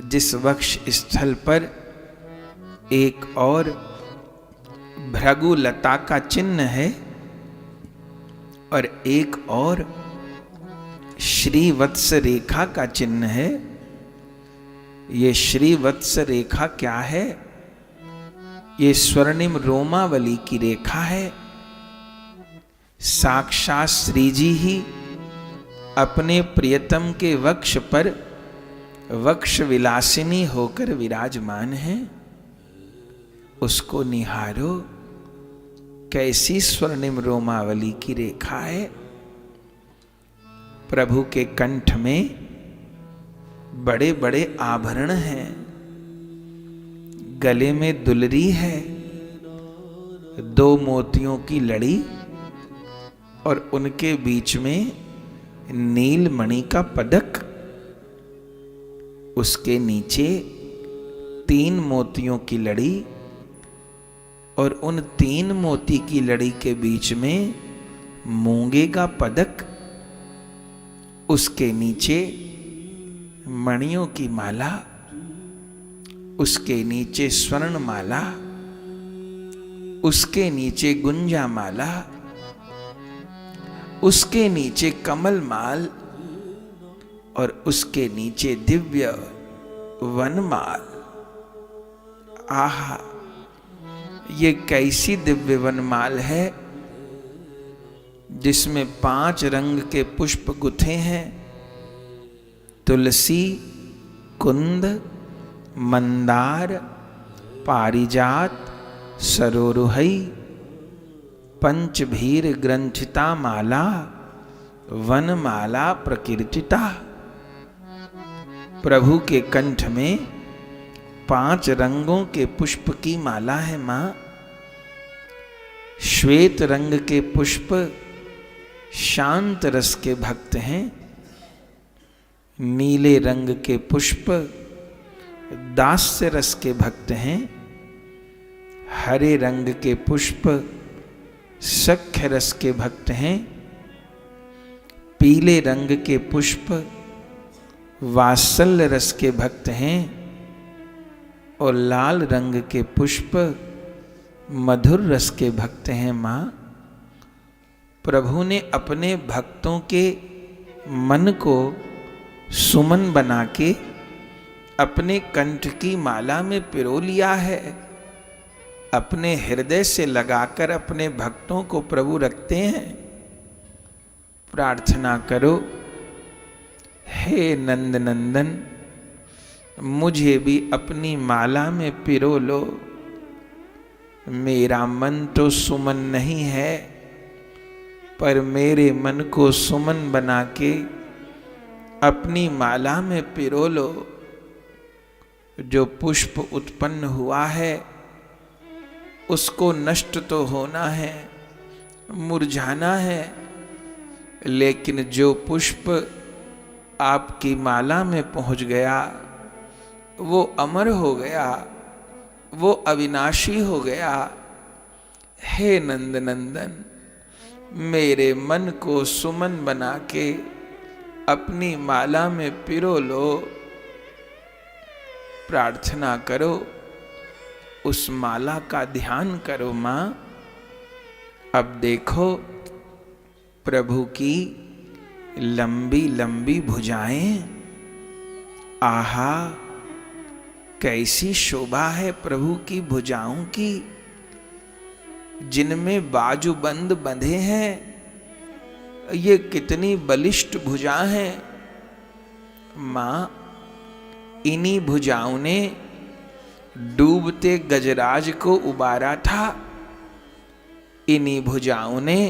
जिस वक्ष स्थल पर एक और भृगुलता का चिन्ह है और एक और श्रीवत्स रेखा का चिन्ह है। ये श्रीवत्स रेखा क्या है? ये स्वर्णिम रोमावली की रेखा है। साक्षात श्री जी ही अपने प्रियतम के वक्ष पर वक्ष विलासिनी होकर विराजमान है। उसको निहारो, कैसी स्वर्णिम रोमावली की रेखा है। प्रभु के कंठ में बड़े बड़े आभरण हैं, गले में दुलरी है, 2 मोतियों की लड़ी और उनके बीच में नीलमणि का पदक। उसके नीचे 3 मोतियों की लड़ी और उन 3 मोती की लड़ी के बीच में मूंगे का पदक। उसके नीचे मणियों की माला, उसके नीचे स्वर्ण माला, उसके नीचे गुंजा माला, उसके नीचे कमल माल और उसके नीचे दिव्य वनमाल। आहा, ये कैसी दिव्य वनमाल है जिसमें 5 रंग के पुष्प गुथे हैं। तुलसी, कुंद, मंदार, पारिजात, सरोरुहई, पंचभीर ग्रंथिता माला, वनमाला प्रकीर्तिता। प्रभु के कंठ में 5 रंगों के पुष्प की माला है मां। श्वेत रंग के पुष्प शांत रस के भक्त हैं। नीले रंग के पुष्प दास्य रस के भक्त हैं। हरे रंग के पुष्प सख्य रस के भक्त हैं, पीले रंग के पुष्प वात्सल्य रस के भक्त हैं, और लाल रंग के पुष्प मधुर रस के भक्त हैं। मां, प्रभु ने अपने भक्तों के मन को सुमन बना के अपने कंठ की माला में पिरो लिया है। अपने हृदय से लगाकर अपने भक्तों को प्रभु रखते हैं। प्रार्थना करो, हे नंद नंदन, मुझे भी अपनी माला में पिरो लो। मेरा मन तो सुमन नहीं है, पर मेरे मन को सुमन बना के अपनी माला में पिरो लो। जो पुष्प उत्पन्न हुआ है उसको नष्ट तो होना है, मुरझाना है, लेकिन जो पुष्प आपकी माला में पहुंच गया वो अमर हो गया, वो अविनाशी हो गया। हे नंद नंदन, मेरे मन को सुमन बना के अपनी माला में पिरो लो। प्रार्थना करो, उस माला का ध्यान करो। मां, अब देखो प्रभु की लंबी लंबी भुजाएं, आहा कैसी शोभा है प्रभु की भुजाओं की, जिनमें बाजूबंद बंधे हैं। ये कितनी बलिष्ठ भुजा हैं। मां, इन्हीं भुजाओं ने डूबते गजराज को उबारा था। इन्हीं भुजाओं ने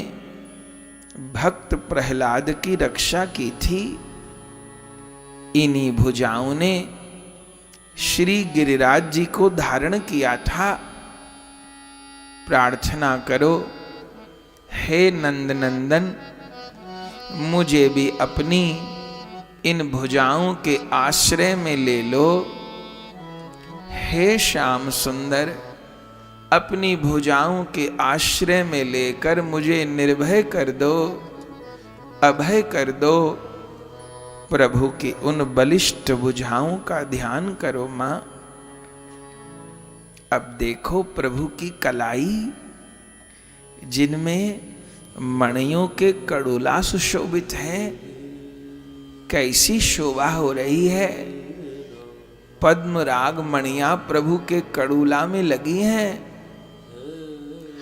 भक्त प्रहलाद की रक्षा की थी। इन्हीं भुजाओं ने श्री गिरिराज जी को धारण किया था। प्रार्थना करो, हे नंद नंदन, मुझे भी अपनी इन भुजाओं के आश्रय में ले लो। हे श्याम सुंदर, अपनी भुजाओं के आश्रय में लेकर मुझे निर्भय कर दो, अभय कर दो। प्रभु की उन बलिष्ठ भुजाओं का ध्यान करो। मां, अब देखो प्रभु की कलाई, जिनमें मणियों के कड़ोला सुशोभित हैं, कैसी शोभा हो रही है। पद्म राग मणियां प्रभु के कड़ूला में लगी हैं।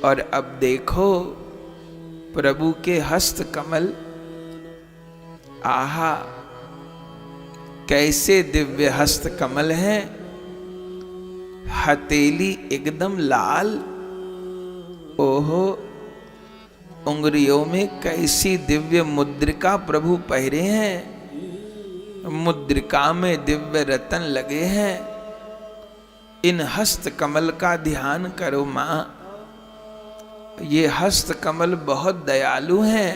और अब देखो प्रभु के हस्त कमल, आहा कैसे दिव्य हस्त कमल हैं। हथेली एकदम लाल, ओहो उंगलियों में कैसी दिव्य मुद्रिका प्रभु पहरे हैं। मुद्रिका में दिव्य रतन लगे हैं। इन हस्त कमल का ध्यान करो। मां, ये हस्त कमल बहुत दयालु हैं।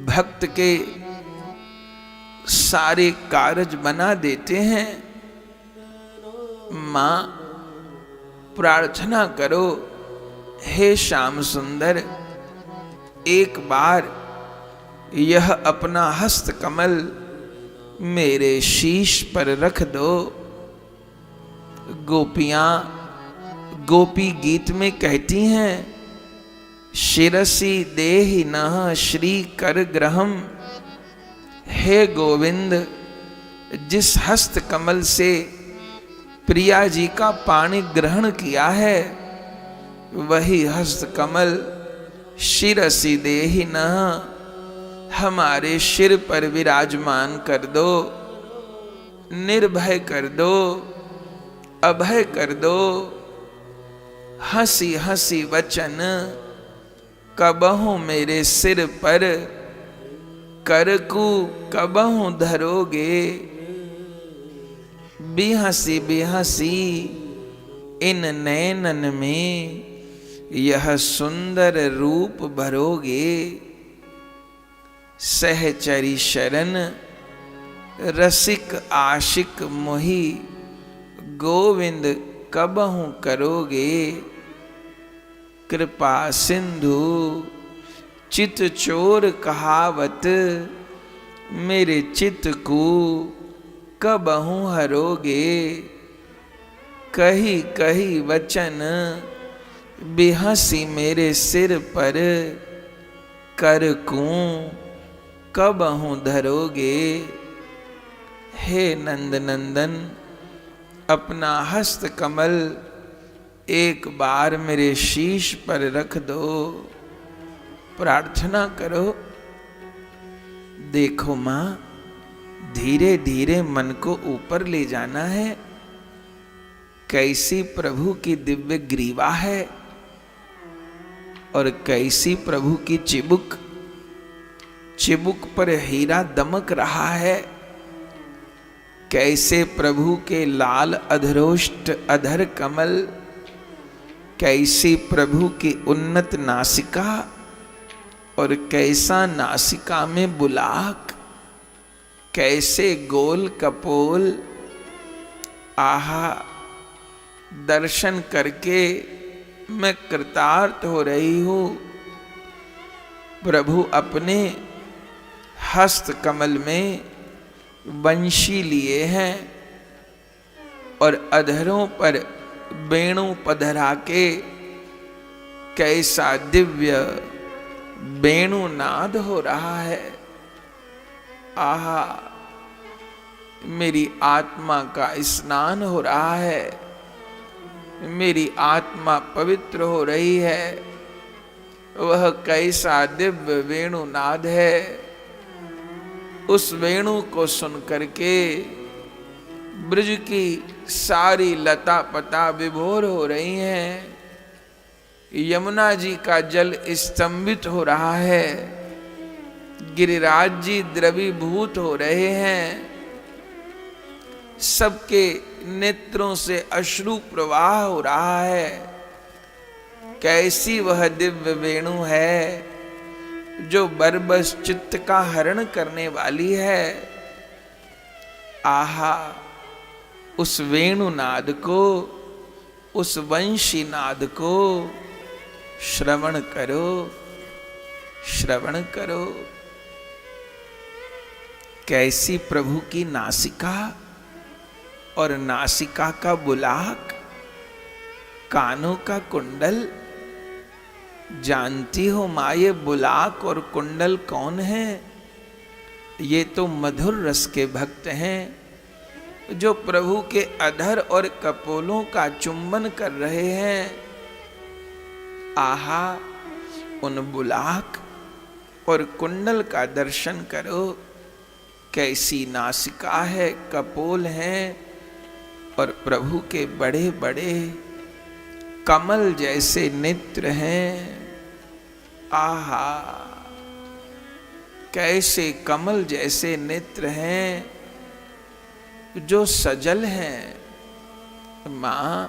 भक्त के सारे कारज बना देते हैं। मां, प्रार्थना करो, हे श्याम सुंदर, एक बार यह अपना हस्त कमल मेरे शीश पर रख दो। गोपियां गोपी गीत में कहती हैं, शिरसी देहि नः श्री कर ग्रहम। हे गोविंद, जिस हस्त कमल से प्रिया जी का पानी ग्रहण किया है, वही हस्त कमल शिरसी देहि नः हमारे सिर पर विराजमान कर दो, निर्भय कर दो, अभय कर दो। हंसी हंसी वचन कबहू मेरे सिर पर, करकू कबहू धरोगे। बेहसी बेहसी इन नैनन में यह सुंदर रूप भरोगे। सहचरी शरण रसिक आशिक मोहि, गोविंद कबहू करोगे। कृपा सिंधु चित चोर कहावत, मेरे चित को कबहू हरोगे, कही कही वचन बेहसी मेरे सिर पर, कर कूं कबहू धरोगे। हे नंद नंदन, अपना हस्त कमल एक बार मेरे शीश पर रख दो, प्रार्थना करो। देखो मां, धीरे धीरे मन को ऊपर ले जाना है। कैसी प्रभु की दिव्य ग्रीवा है और कैसी प्रभु की चिबुक, चिबुक पर हीरा दमक रहा है। कैसे प्रभु के लाल अधरोष्ट अधर कमल, कैसी प्रभु की उन्नत नासिका और कैसा नासिका में बुलाक, कैसे गोल कपोल। आहा, दर्शन करके मैं कृतार्थ हो रही हूं। प्रभु अपने हस्त कमल में बंशी लिए हैं और अधरों पर वेणु पधरा के कैसा दिव्य वेणु नाद हो रहा है। आहा, मेरी आत्मा का स्नान हो रहा है, मेरी आत्मा पवित्र हो रही है। वह कैसा दिव्य वेणु नाद है। उस वेणु को सुन करके ब्रज की सारी लता पता विभोर हो रही हैं। यमुना जी का जल स्तंभित हो रहा है, गिरिराज जी द्रवीभूत हो रहे हैं। सबके नेत्रों से अश्रु प्रवाह हो रहा है। कैसी वह दिव्य वेणु है जो बरबस चित्त का हरण करने वाली है। आहा, उस वेणु नाद को, उस वंशी नाद को श्रवण करो, श्रवण करो। कैसी प्रभु की नासिका और नासिका का बुलाक, कानों का कुंडल। जानती हो माँ, ये बुलाक और कुंडल कौन है? ये तो मधुर रस के भक्त हैं जो प्रभु के अधर और कपोलों का चुंबन कर रहे हैं। आहा, उन बुलाक और कुंडल का दर्शन करो। कैसी नासिका है, कपोल हैं और प्रभु के बड़े बड़े कमल जैसे नेत्र हैं। आहा, कैसे कमल जैसे नेत्र हैं जो सजल हैं। मां,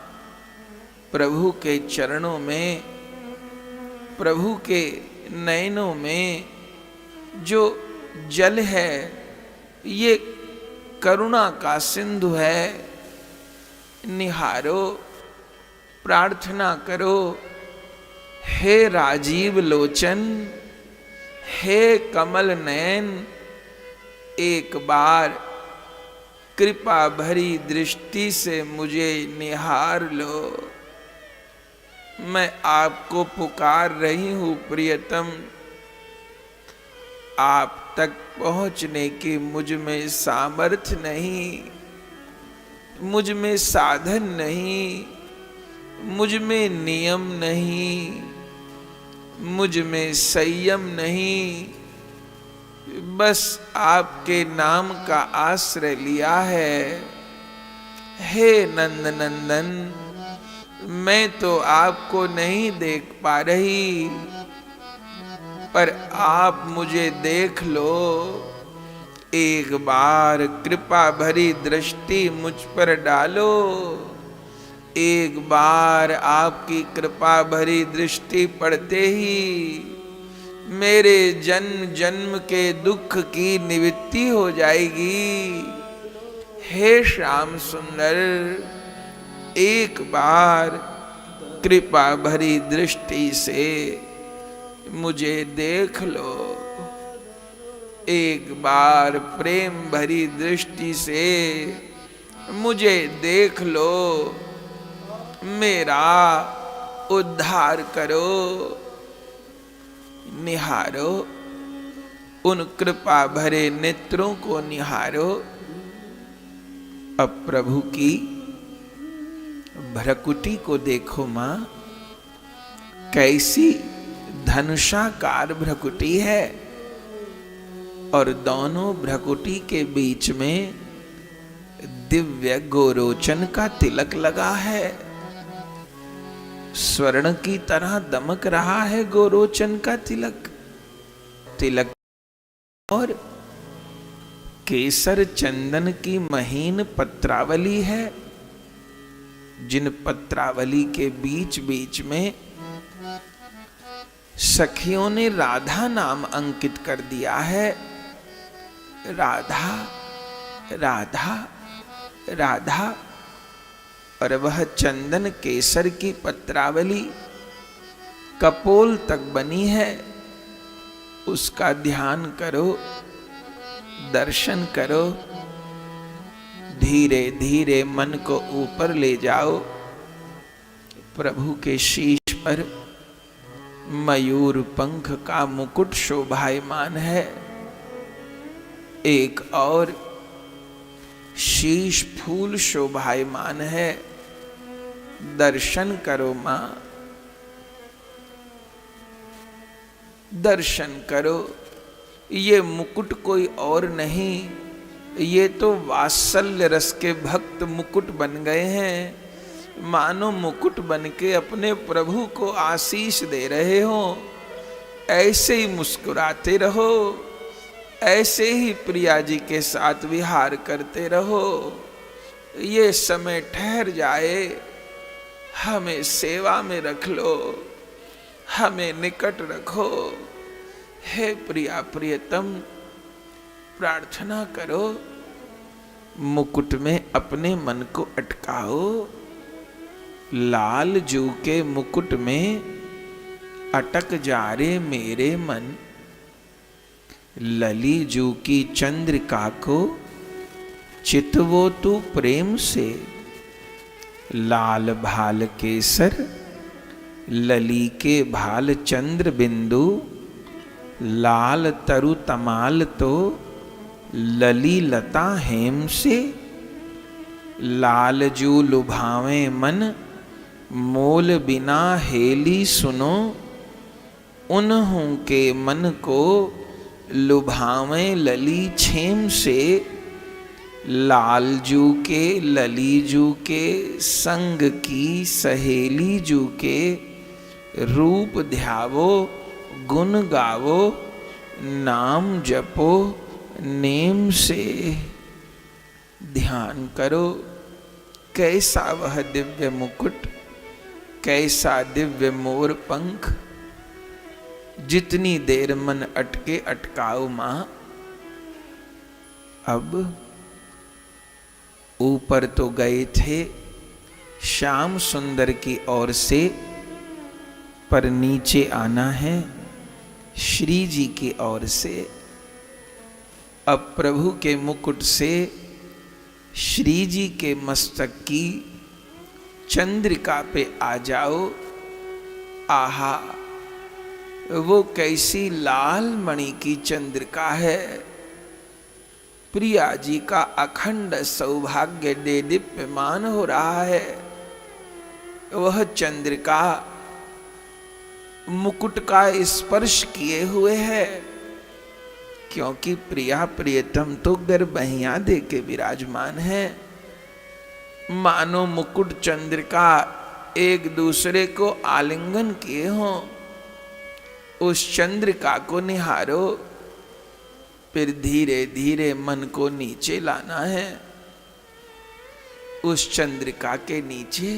प्रभु के चरणों में, प्रभु के नयनों में जो जल है, ये करुणा का सिंधु है। निहारो, प्रार्थना करो। हे राजीव लोचन, हे कमल नयन, एक बार कृपा भरी दृष्टि से मुझे निहार लो। मैं आपको पुकार रही हूं प्रियतम। आप तक पहुंचने की मुझ में सामर्थ्य नहीं, मुझ में साधन नहीं, मुझ में नियम नहीं, मुझ में संयम नहीं। बस आपके नाम का आश्रय लिया है। हे नंद नंदन, मैं तो आपको नहीं देख पा रही, पर आप मुझे देख लो। एक बार कृपा भरी दृष्टि मुझ पर डालो। एक बार आपकी कृपा भरी दृष्टि पड़ते ही मेरे जन्म जन्म के दुख की निवृत्ति हो जाएगी। हे श्याम सुंदर, एक बार कृपा भरी दृष्टि से मुझे देख लो, एक बार प्रेम भरी दृष्टि से मुझे देख लो, मेरा उद्धार करो। निहारो, उन कृपा भरे नेत्रों को निहारो। अब प्रभु की भ्रकुटी को देखो मां, कैसी धनुषाकार भ्रकुटी है, और दोनों भ्रकुटी के बीच में दिव्य गोरोचन का तिलक लगा है। स्वर्ण की तरह दमक रहा है गोरोचन का तिलक। तिलक और केसर चंदन की महीन पत्रावली है, जिन पत्रावली के बीच बीच में सखियों ने राधा नाम अंकित कर दिया है। राधा राधा राधा। और वह चंदन केसर की पत्रावली कपोल तक बनी है। उसका ध्यान करो, दर्शन करो, धीरे धीरे मन को ऊपर ले जाओ। प्रभु के शीश पर मयूर पंख का मुकुट शोभायमान है। एक और शीश फूल शोभायमान है। दर्शन करो मां, दर्शन करो। ये मुकुट कोई और नहीं, ये तो वात्सल्य रस के भक्त मुकुट बन गए हैं। मानो मुकुट बन के अपने प्रभु को आशीष दे रहे हो। ऐसे ही मुस्कुराते रहो, ऐसे ही प्रिया जी के साथ विहार करते रहो। ये समय ठहर जाए, हमें सेवा में रख लो, हमें निकट रखो। हे प्रिया प्रियतम, प्रार्थना करो, मुकुट में अपने मन को अटकाओ। लाल जू के मुकुट में अटक जा रे मेरे मन। लली जू की चंद्रिका को चितवो तू प्रेम से। लाल भाल केसर, लली के भाल चंद्र बिंदु। लाल तरु तमाल तो लली लता हेम से। लाल जू लुभावे मन, मोल बिना हेली सुनो। उन्हों के मन को लुभावे लली छेम से। लाल जू के लली जू के संग की सहेली जू के। रूप ध्यावो गुण गावो, नाम जपो नेम से। ध्यान करो, कैसा वह दिव्य मुकुट, कैसा दिव्य मोर पंख। जितनी देर मन अटके अटकाओ मां। अब ऊपर तो गए थे श्याम सुंदर की ओर से, पर नीचे आना है श्री जी की ओर से। अब प्रभु के मुकुट से श्री जी के मस्तक की चंद्रिका पे आ जाओ। आहा, वो कैसी लाल मणि की चंद्रिका है। प्रिया जी का अखंड सौभाग्य देदीप्यमान हो रहा है। वह चंद्रिका मुकुट का स्पर्श किए हुए है, क्योंकि प्रिया प्रियतम तो गर्भहिया दे के विराजमान है। मानो मुकुट चंद्रिका एक दूसरे को आलिंगन किए हों। उस चंद्रिका को निहारो, फिर धीरे धीरे मन को नीचे लाना है। उस चंद्रिका के नीचे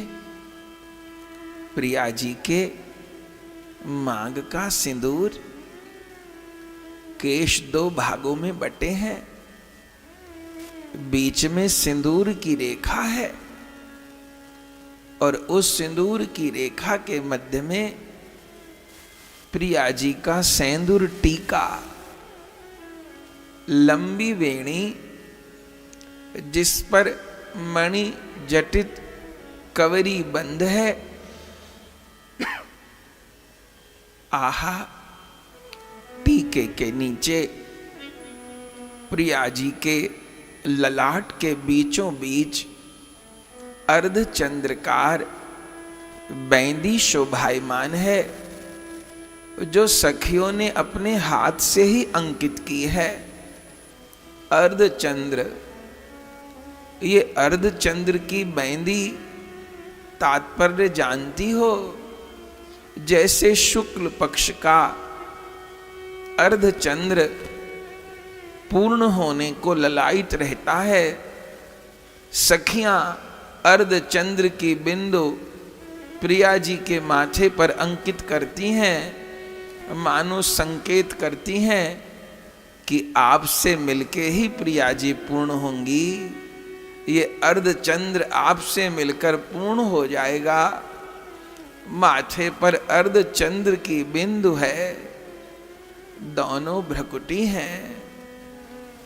प्रिया जी के मांग का सिंदूर। केश दो भागों में बटे हैं, बीच में सिंदूर की रेखा है, और उस सिंदूर की रेखा के मध्य में प्रिया जी का सेंदूर टीका, लंबी वेणी जिस पर मणि जटित कवरी बंध है। आहा, टीके के नीचे प्रिया जी के ललाट के बीचों बीच अर्धचंद्रकार बैंदी शोभायमान है, जो सखियों ने अपने हाथ से ही अंकित की है। अर्धचंद्र, ये अर्धचंद्र की बैंदी तात्पर्य जानती हो? जैसे शुक्ल पक्ष का अर्धचंद्र पूर्ण होने को ललायित रहता है, सखियां अर्धचंद्र की बिंदु प्रिया जी के माथे पर अंकित करती हैं, मानो संकेत करती हैं कि आपसे मिलके ही प्रिया जी पूर्ण होंगी। ये अर्धचंद्र आपसे मिलकर पूर्ण हो जाएगा। माथे पर अर्धचंद्र की बिंदु है, दोनों भ्रकुटी हैं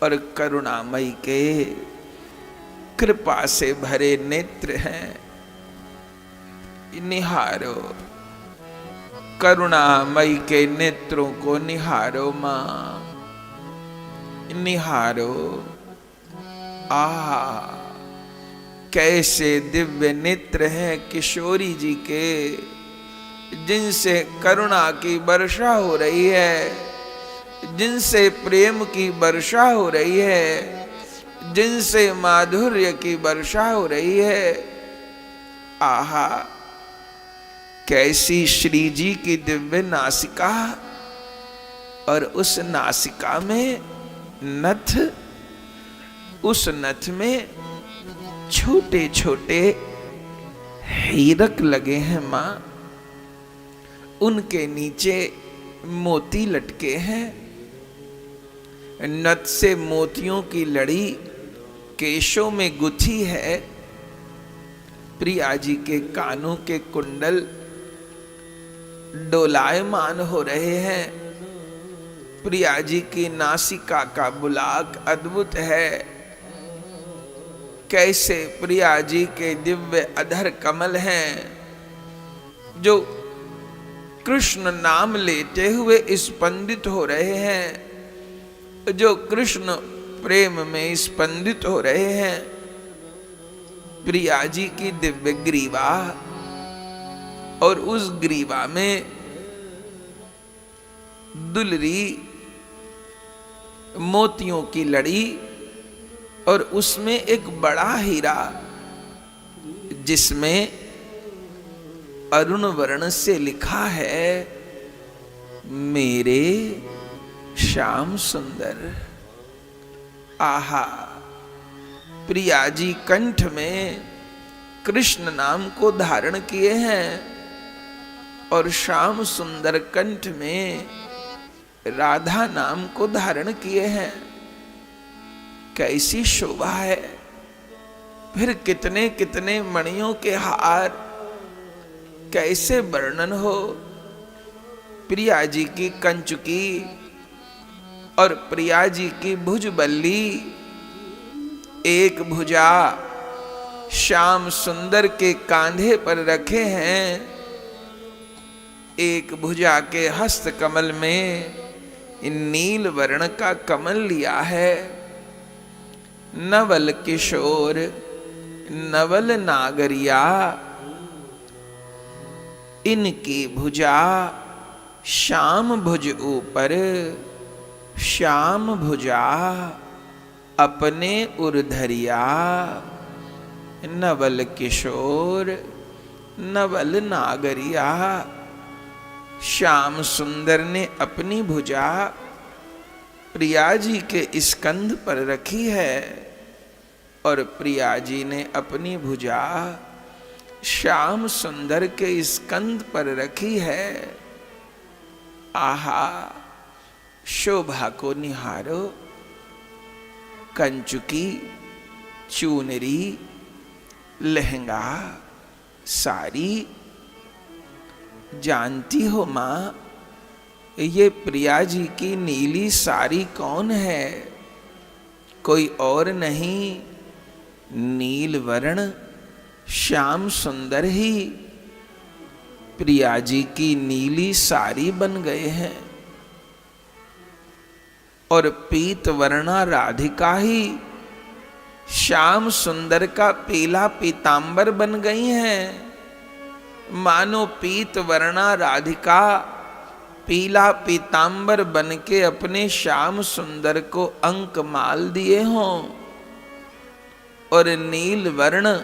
और करुणामयी के कृपा से भरे नेत्र हैं। निहारो, करुणामयी के नेत्रों को निहारो मां, निहारो। आहा, कैसे दिव्य नेत्र हैं किशोरी जी के, जिनसे करुणा की वर्षा हो रही है, जिनसे प्रेम की वर्षा हो रही है, जिनसे माधुर्य की वर्षा हो रही है। आहा, कैसी श्री जी की दिव्य नासिका, और उस नासिका में नथ, उस नथ में छोटे छोटे हीरक लगे हैं मां, उनके नीचे मोती लटके हैं। नथ से मोतियों की लड़ी केशों में गुथी है। प्रिया जी के कानों के कुंडल डोलायमान हो रहे हैं। प्रिया जी की नासिका का बुलाक अद्भुत है। कैसे प्रिया जी के दिव्य अधर कमल हैं, जो कृष्ण नाम लेते हुए स्पंदित हो रहे हैं, जो कृष्ण प्रेम में स्पंदित हो रहे हैं। प्रिया जी की दिव्य ग्रीवा, और उस ग्रीवा में दुलरी मोतियों की लड़ी, और उसमें एक बड़ा हीरा जिसमें अरुण वर्ण से लिखा है, मेरे श्याम सुंदर। आहा, प्रिया जी कंठ में कृष्ण नाम को धारण किए हैं, और श्याम सुंदर कंठ में राधा नाम को धारण किए हैं। कैसी शोभा है। फिर कितने कितने मणियों के हार, कैसे वर्णन हो। प्रिया जी की कंचुकी और प्रिया जी की भुजबल्ली, एक भुजा श्याम सुंदर के कांधे पर रखे हैं, एक भुजा के हस्त कमल में नील वर्ण का कमल लिया है। नवल किशोर नवल नागरिया, इनकी भुजा श्याम भुज ऊपर, श्याम भुजा अपने उर्धरिया। नवल किशोर नवल नागरिया, श्याम सुंदर ने अपनी भुजा प्रिया जी के स्कंध पर रखी है, और प्रिया जी ने अपनी भुजा श्याम सुंदर के स्कंध पर रखी है। आहा, शोभा को निहारो। कंचुकी, चूनरी, लहंगा, साड़ी जानती हो मां, ये प्रिया जी की नीली साड़ी कौन है? कोई और नहीं, नील वर्ण श्याम सुंदर ही प्रिया जी की नीली साड़ी बन गए हैं। और पीत वर्णा राधिका ही श्याम सुंदर का पीला पीतांबर बन गई हैं। मानो पीत वर्णा राधिका पीला पीतांबर बन के अपने श्याम सुंदर को अंक माल दिए हों, और नील वर्ण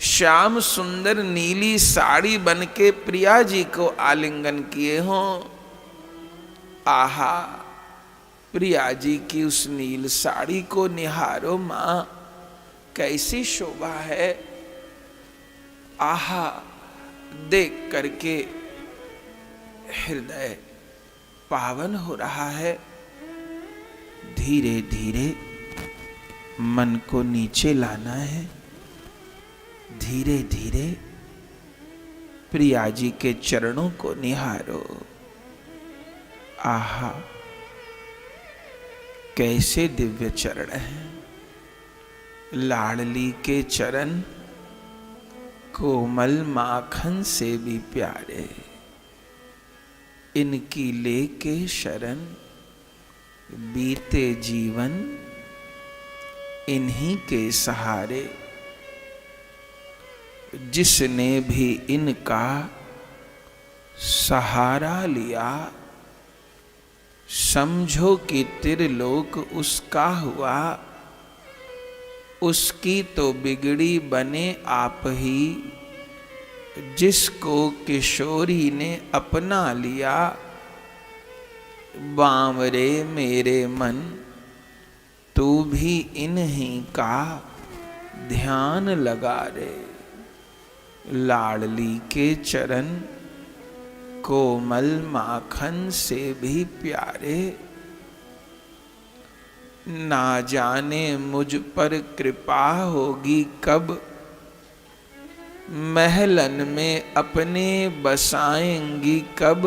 श्याम सुंदर नीली साड़ी बन के प्रिया जी को आलिंगन किए हों। आहा, प्रिया जी की उस नील साड़ी को निहारो मां, कैसी शोभा है। आहा, देख करके हृदय पावन हो रहा है। धीरे धीरे मन को नीचे लाना है। धीरे धीरे प्रिया जी के चरणों को निहारो। आहा, कैसे दिव्य चरण हैं। लाडली के चरण कोमल माखन से भी प्यारे। इनकी लेके शरण बीते जीवन इन्हीं के सहारे। जिसने भी इनका सहारा लिया, समझो कि त्रिलोक उसका हुआ। उसकी तो बिगड़ी बने आप ही, जिसको किशोरी ने अपना लिया। बांवरे मेरे मन, तू भी इन्हीं का ध्यान लगा रे। लाडली के चरण कोमल माखन से भी प्यारे। ना जाने मुझ पर कृपा होगी कब, महलन में अपने बसाएंगी कब।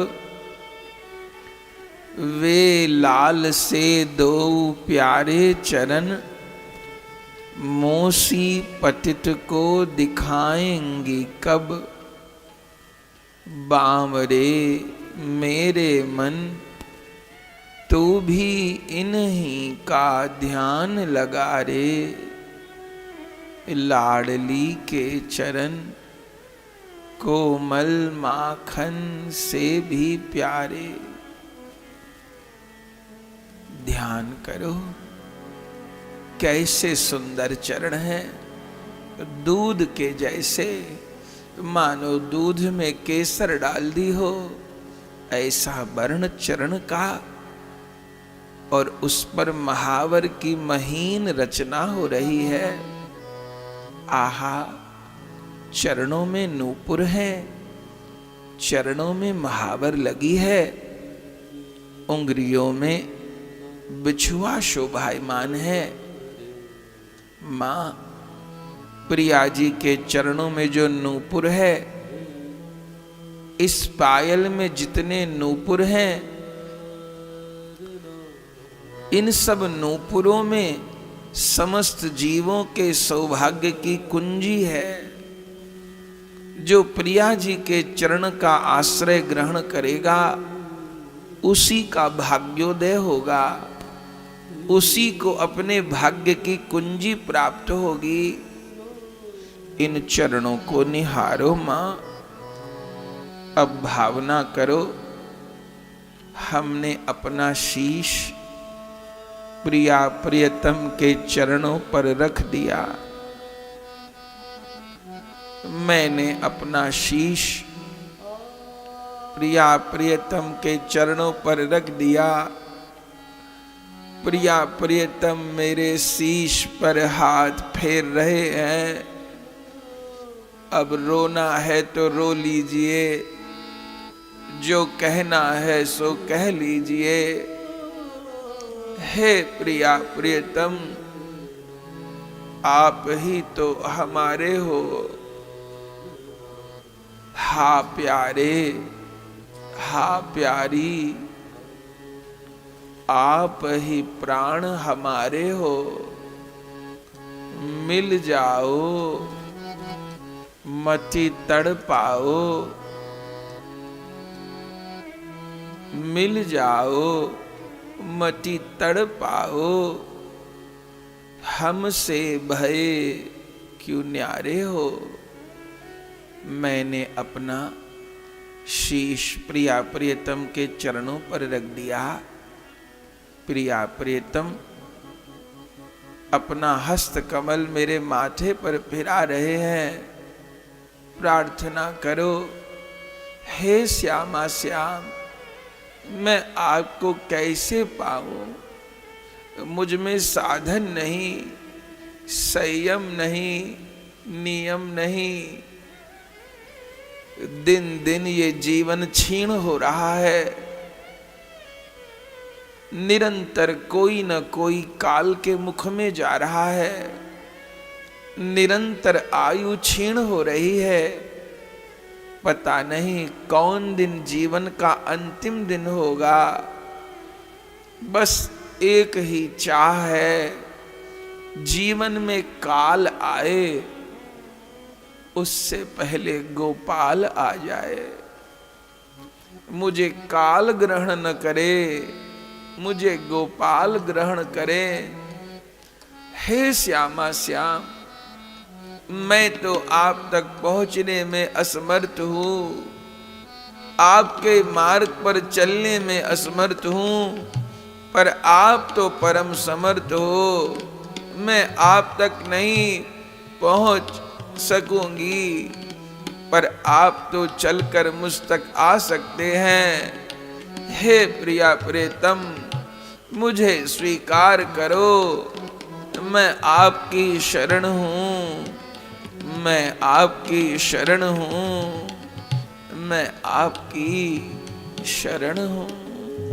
वे लाल से दो प्यारे चरण, मोसी पतित को दिखाएंगी कब। बांवरे मेरे मन, तू भी इन्हीं का ध्यान लगा रे। लाडली के चरण कोमल माखन से भी प्यारे। ध्यान करो, कैसे सुंदर चरण हैं, दूध के जैसे। मानो दूध में केसर डाल दी हो, ऐसा वर्ण चरण का। और उस पर महावर की महीन रचना हो रही है। आहा, चरणों में नूपुर है, चरणों में महावर लगी है, उंगलियों में बिछुआ शोभायमान है। मां, प्रिया जी के चरणों में जो नूपुर है, इस पायल में जितने नूपुर हैं, इन सब नूपुरों में समस्त जीवों के सौभाग्य की कुंजी है। जो प्रिया जी के चरण का आश्रय ग्रहण करेगा, उसी का भाग्योदय होगा, उसी को अपने भाग्य की कुंजी प्राप्त होगी। इन चरणों को निहारो मां। अब भावना करो, हमने अपना शीश प्रिया प्रियतम के चरणों पर रख दिया। मैंने अपना शीश प्रिया प्रियतम के चरणों पर रख दिया। प्रिया प्रियतम मेरे शीश पर हाथ फेर रहे हैं। अब रोना है तो रो लीजिए, जो कहना है सो कह लीजिए। हे प्रिया प्रियतम, आप ही तो हमारे हो। हा प्यारे, हा प्यारी, आप ही प्राण हमारे हो, मिल जाओ मति तड़ पाओ, मिल जाओ मति तड़ पाओ, हमसे भय क्यों न्यारे हो। मैंने अपना शीश प्रिया प्रियतम के चरणों पर रख दिया। प्रिया प्रियतम अपना हस्त कमल मेरे माथे पर फिरा रहे हैं। प्रार्थना करो, हे श्यामा श्याम, मैं आपको कैसे पाऊं। मुझ में साधन नहीं, संयम नहीं, नियम नहीं। दिन दिन ये जीवन क्षीण हो रहा है। निरंतर कोई न कोई काल के मुख में जा रहा है। निरंतर आयु क्षीण हो रही है। पता नहीं कौन दिन जीवन का अंतिम दिन होगा। बस एक ही चाह है, जीवन में काल आए, उससे पहले गोपाल आ जाए। मुझे काल ग्रहण न करे, मुझे गोपाल ग्रहण करे। हे श्यामा श्याम, मैं तो आप तक पहुंचने में असमर्थ हूं, आपके मार्ग पर चलने में असमर्थ हूं, पर आप तो परम समर्थ हो। मैं आप तक नहीं पहुंच सकूंगी, पर आप तो चलकर मुझ तक आ सकते हैं। हे प्रिया प्रियतम, मुझे स्वीकार करो। मैं आपकी शरण हूं, मैं आपकी शरण हूं, मैं आपकी शरण हूं।